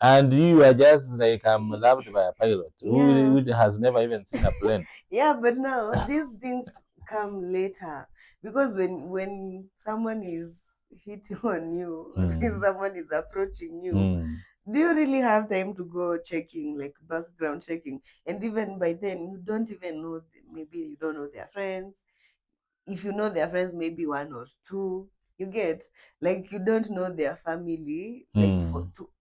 and you are just like, I'm loved by a pilot who has never even seen a plane. Yeah, but now these things come later, because when someone is hitting on you, when someone is approaching you, do you really have time to go checking, like background checking? And even by then, you don't even know. Maybe you don't know their friends. If you know their friends, maybe one or two. You get, like, you don't know their family, like,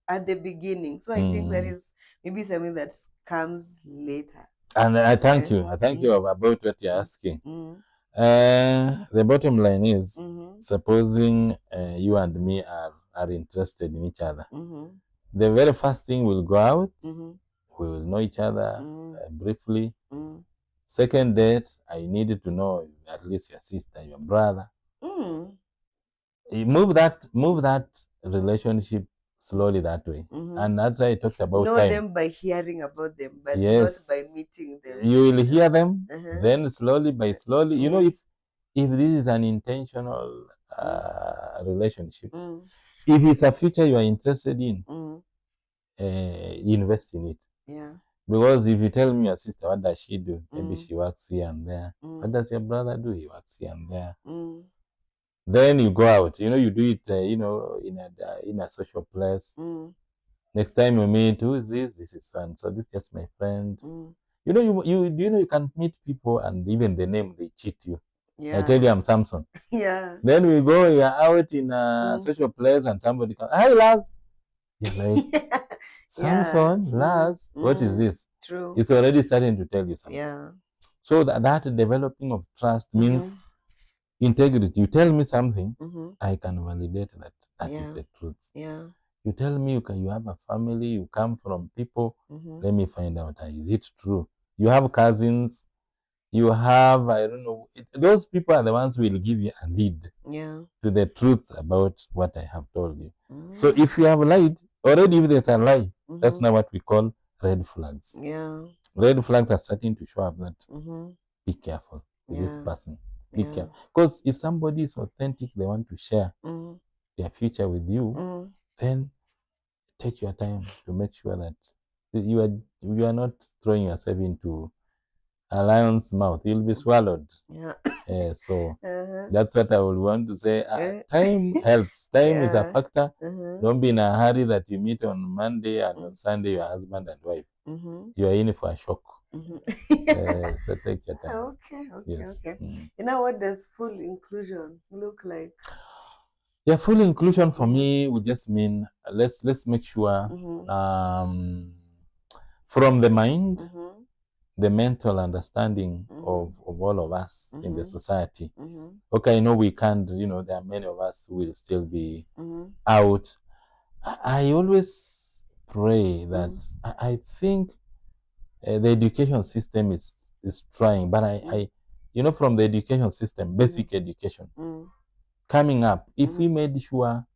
at the beginning. So I think that is maybe something that comes later. And I thank you. I thank you about what you're asking. The bottom line is, supposing you and me are interested in each other, the very first thing we'll go out, we will know each other briefly. Second date, I needed to know at least your sister, your brother. You move that relationship slowly that way. And that's why I talked about know time. them by hearing about them, but Yes, not by meeting them. you will hear them, then slowly by slowly, you know, if this is an intentional relationship, if it's a future you are interested in, invest in it. Yeah. Because if you tell me your sister, what does she do? Maybe she works here and there. What does your brother do? He works here and there. Then you go out, you know, you do it, you know, in a social place. Next time you meet, who is this? This is one. So this is just my friend. You know, you can meet people and even the name they cheat you. Yeah. I tell you I'm Samson. Yeah. Then we go, you're out in a social place and somebody comes, hi Laz. You're like, Samson, Laz, what is this? True. It's already starting to tell you something. Yeah. So that developing of trust means integrity. You tell me something, I can validate that. That is the truth. Yeah. You tell me you have a family, you come from people, let me find out, is it true? You have cousins, you have, I don't know, those people are the ones who will give you a lead to the truth about what I have told you. So if you have lied, already if there's a lie, that's not what we call red flags. Yeah. Red flags are starting to show up that be careful with this person. Be careful. Because if somebody is authentic, they want to share their future with you, then take your time to make sure that you are not throwing yourself into a lion's mouth. You'll be swallowed. Yeah. So that's what I would want to say. Time helps. Time is a factor. Don't be in a hurry that you meet on Monday and on Sunday your husband and wife. You are in for a shock. So take your time. Okay. Yes. You know, what does full inclusion look like? Yeah, full inclusion for me would just mean let's make sure from the mind, the mental understanding of all of us in the society. Okay, I know we can't, you know, there are many of us who will still be out. I always pray that I think the education system is trying, but I you know, from the education system, basic education, coming up, if we made sure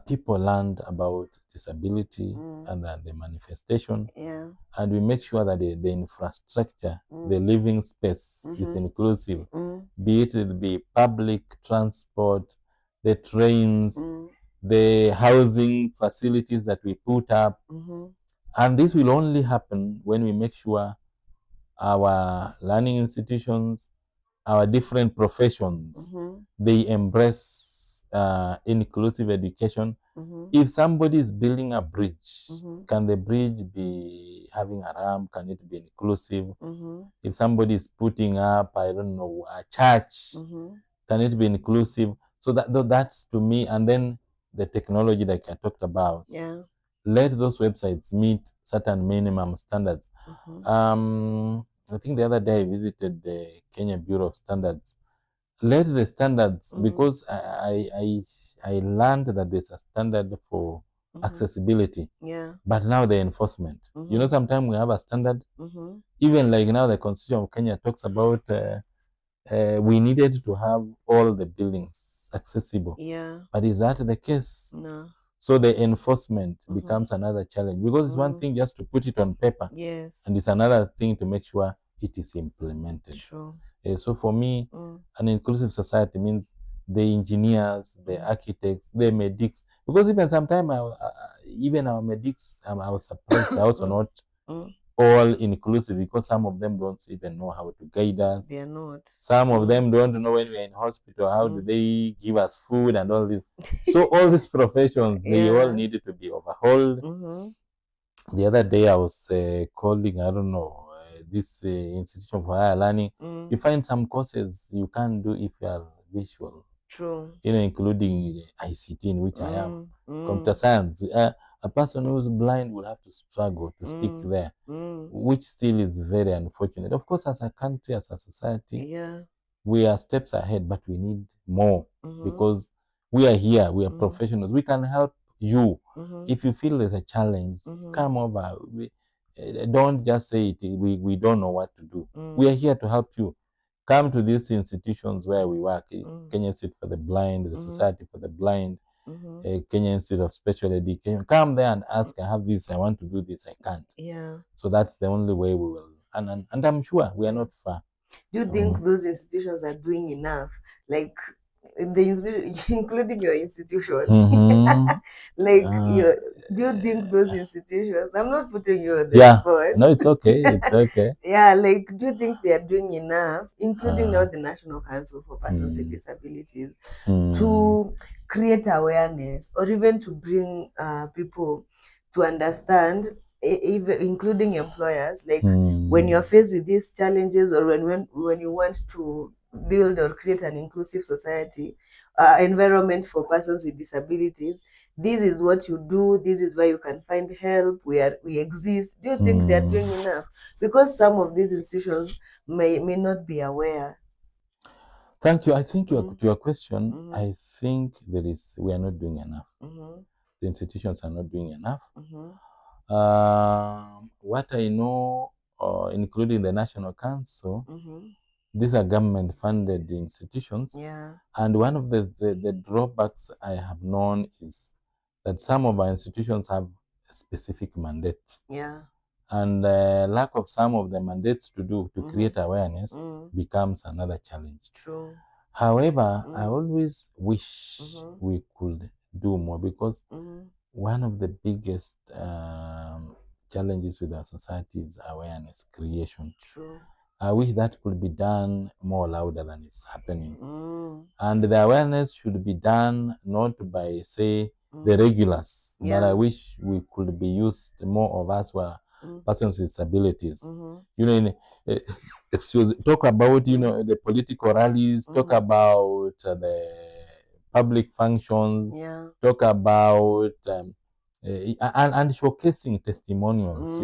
people learned about disability and the manifestation, and we make sure that the infrastructure, the living space is inclusive, be it be public transport, the trains, the housing facilities that we put up. And this will only happen when we make sure our learning institutions, our different professions, they embrace inclusive education. If somebody is building a bridge, can the bridge be having a ramp? Can it be inclusive? If somebody is putting up, I don't know, a church, can it be inclusive? So that's to me. And then the technology like I talked about, let those websites meet certain minimum standards. I think the other day I visited the Kenya Bureau of Standards. Let the standards, because I learned that there's a standard for accessibility, but now the enforcement. You know, sometimes we have a standard, even like now the Constitution of Kenya talks about we needed to have all the buildings accessible. But is that the case? No. So the enforcement becomes another challenge, because it's one thing just to put it on paper, and it's another thing to make sure it is implemented. True. So for me, an inclusive society means the engineers, the architects, the medics, because even sometimes even our medics, I was surprised, are also not all inclusive, because some of them don't even know how to guide us. They are not. Some of them don't know when we are in hospital, how do they give us food and all this. So all these professions, they all needed to be overhauled. The other day I was calling, I don't know, this institution for higher learning. You find some courses you can't do if you are visual. True. You know, including ICT, in which I am, computer science. A person who's blind will have to struggle to stick there, which still is very unfortunate. Of course, as a country, as a society, we are steps ahead, but we need more because we are here, we are professionals. We can help you. If you feel there's a challenge, come over. Don't just say it, we don't know what to do. We are here to help you. Come to these institutions where we work, Kenya Institute for the Blind, the Society for the Blind, Kenya Institute of Special Education. Come there and ask, I have this, I want to do this, I can't. So that's the only way we will. And I'm sure we are not far. Do you think those institutions are doing enough? Like including your institution. Do you think those institutions, I'm not putting you on the spot. No, it's okay. It's okay. Do you think they are doing enough, including now the National Council for Persons with Disabilities, to create awareness or even to bring people to understand, even including employers, like when you're faced with these challenges or when you want to build or create an inclusive society, environment for persons with disabilities, this is what you do, this is where you can find help, we exist. Do you think they're doing enough? Because some of these institutions may not be aware. Thank you. I think to your question, I think we are not doing enough. The institutions are not doing enough. What I know, including the National Council, these are government-funded institutions. And one of the drawbacks I have known is that some of our institutions have specific mandates. And lack of some of the mandates to create awareness becomes another challenge. However, I always wish we could do more because one of the biggest challenges with our society is awareness creation. I wish that could be done more louder than it's happening. And the awareness should be done not by, say, the regulars, but I wish we could be used, more of us were persons with disabilities. Talk about, the political rallies, talk about the public functions, talk about and showcasing testimonials,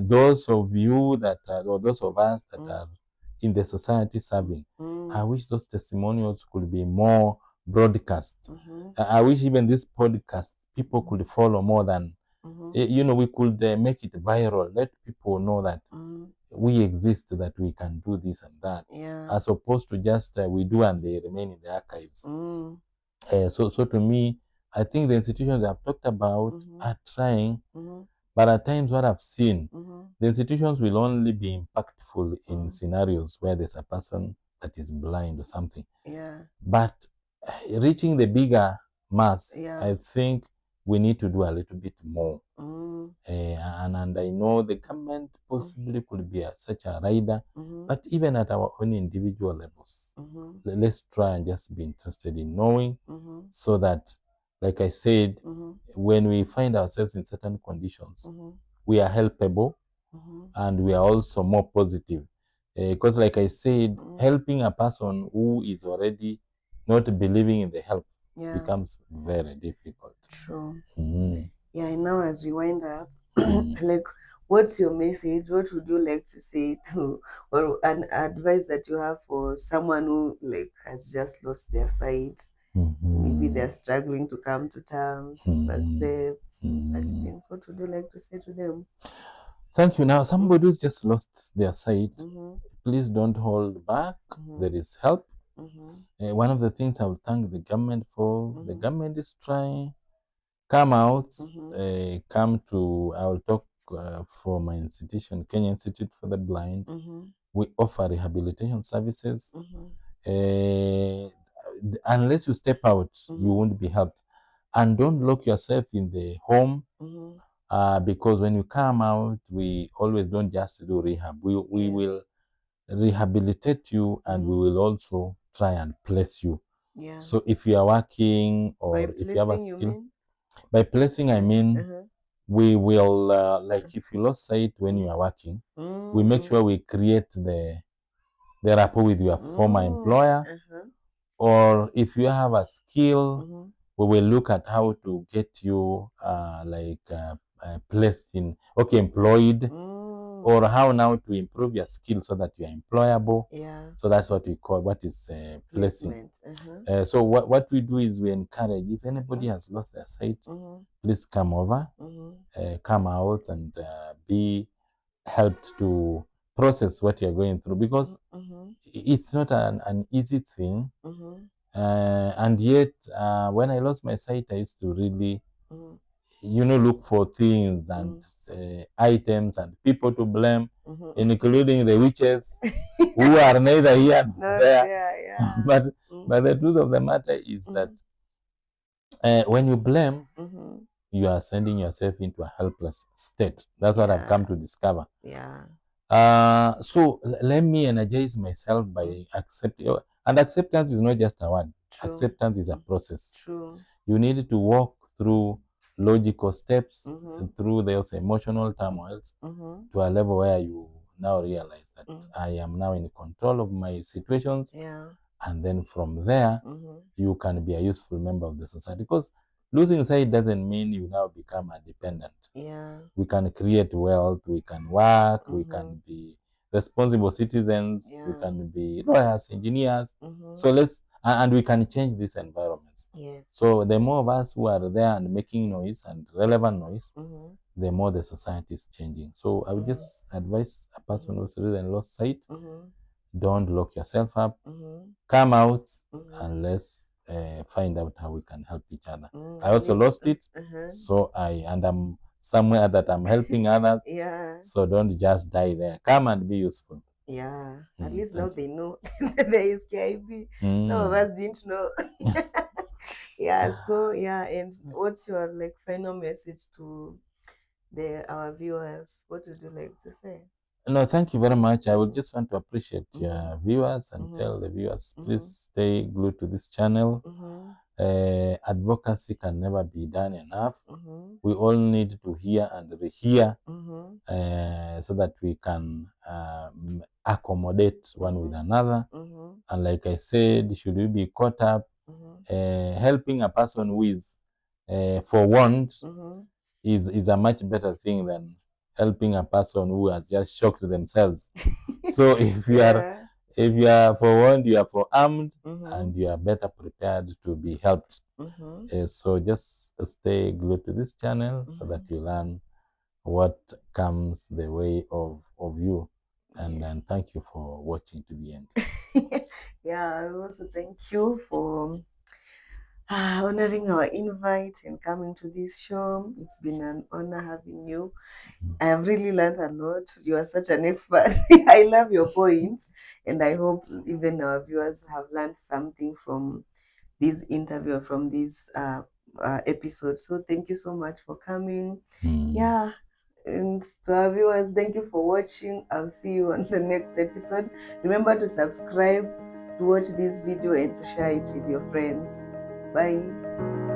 those of you that or those of us that are in the society serving. I wish those testimonials could be more broadcast. I wish even this podcast people could follow more than we could make it viral, let people know that we exist, that we can do this and that, as opposed to just we do and they remain in the archives. So to me, I think the institutions I've talked about are trying, but at times what I've seen, the institutions will only be impactful in scenarios where there's a person that is blind or something. But reaching the bigger mass, I think we need to do a little bit more. And I know the government possibly could be such a rider, but even at our own individual levels, let's try and just be interested in knowing, so that, like I said, when we find ourselves in certain conditions, we are helpable and we are also more positive. Because like I said, helping a person who is already not believing in the help becomes very difficult. True. Now as we wind up, like, what's your message? What would you like to say to, or an advice that you have for someone who has just lost their sight? Maybe they're struggling to come to terms, to accept such things. What would you like to say to them? Thank you. Now, somebody who's just lost their sight, please don't hold back. There is help. One of the things I will thank the government for, the government is trying. Come out, come to, I will talk for my institution, Kenya Institute for the Blind. We offer rehabilitation services. Unless you step out, you won't be helped. And don't lock yourself in the home, because when you come out, we always don't just do rehab. We will rehabilitate you, and we will also try and place you. So if you are working, or if you have a skill, by placing I mean we will like if you lost sight when you are working, we make sure we create the rapport with your former employer. Or if you have a skill, we will look at how to get you placed in, employed, or how now to improve your skills so that you are employable. Yeah. So that's what we call, what is placing. Placement. So what we do is we encourage, if anybody has lost their sight, please come over, come out and be helped to process what you're going through, because it's not an easy thing. And yet, when I lost my sight, I used to really, look for things and items and people to blame, including the witches who are neither here nor there. Yeah. But the truth of the matter is that when you blame, you are sending yourself into a helpless state. That's what I've come to discover. Yeah. So let me energize myself by accepting. And acceptance is not just a word. True. Acceptance is a process. True. You need to walk through logical steps, through those emotional turmoils, to a level where you now realize that I am now in control of my situations. Yeah. And then from there, you can be a useful member of the society. Because losing sight doesn't mean you now become a dependent. Yeah. We can create wealth, we can work, we can be responsible citizens, we can be lawyers, engineers. So and we can change these environments. Yes. So the more of us who are there and making noise and relevant noise, the more the society is changing. So I would just advise a person who's really lost sight, don't lock yourself up, come out, and let's find out how we can help each other. I also lost it, so I'm somewhere that I'm helping others. Yeah. So don't just die there. Come and be useful. Yeah. At least now they know there is KIB. Some of us didn't know. Yeah. So yeah. And what's your final message to our viewers? What would you like to say? No, thank you very much. I would just want to appreciate your viewers and tell the viewers, please stay glued to this channel. Advocacy can never be done enough. We all need to hear and rehear so that we can accommodate one with another. And like I said, should we be caught up, helping a person who is forewarned is a much better thing than helping a person who has just shocked themselves. So if you are forewarned, you are forearmed, and you are better prepared to be helped. So just stay glued to this channel so that you learn what comes the way of you. And thank you for watching to the end. Yeah, I also thank you for honoring our invite and coming to this show. It's been an honor having you. I have really learned a lot. You are such an expert. I love your points, and I hope even our viewers have learned something from this interview, from this episode. So thank you so much for coming. Yeah. And to our viewers, thank you for watching. I'll see you on the next episode. Remember to subscribe, to watch this video, and to share it with your friends. Bye.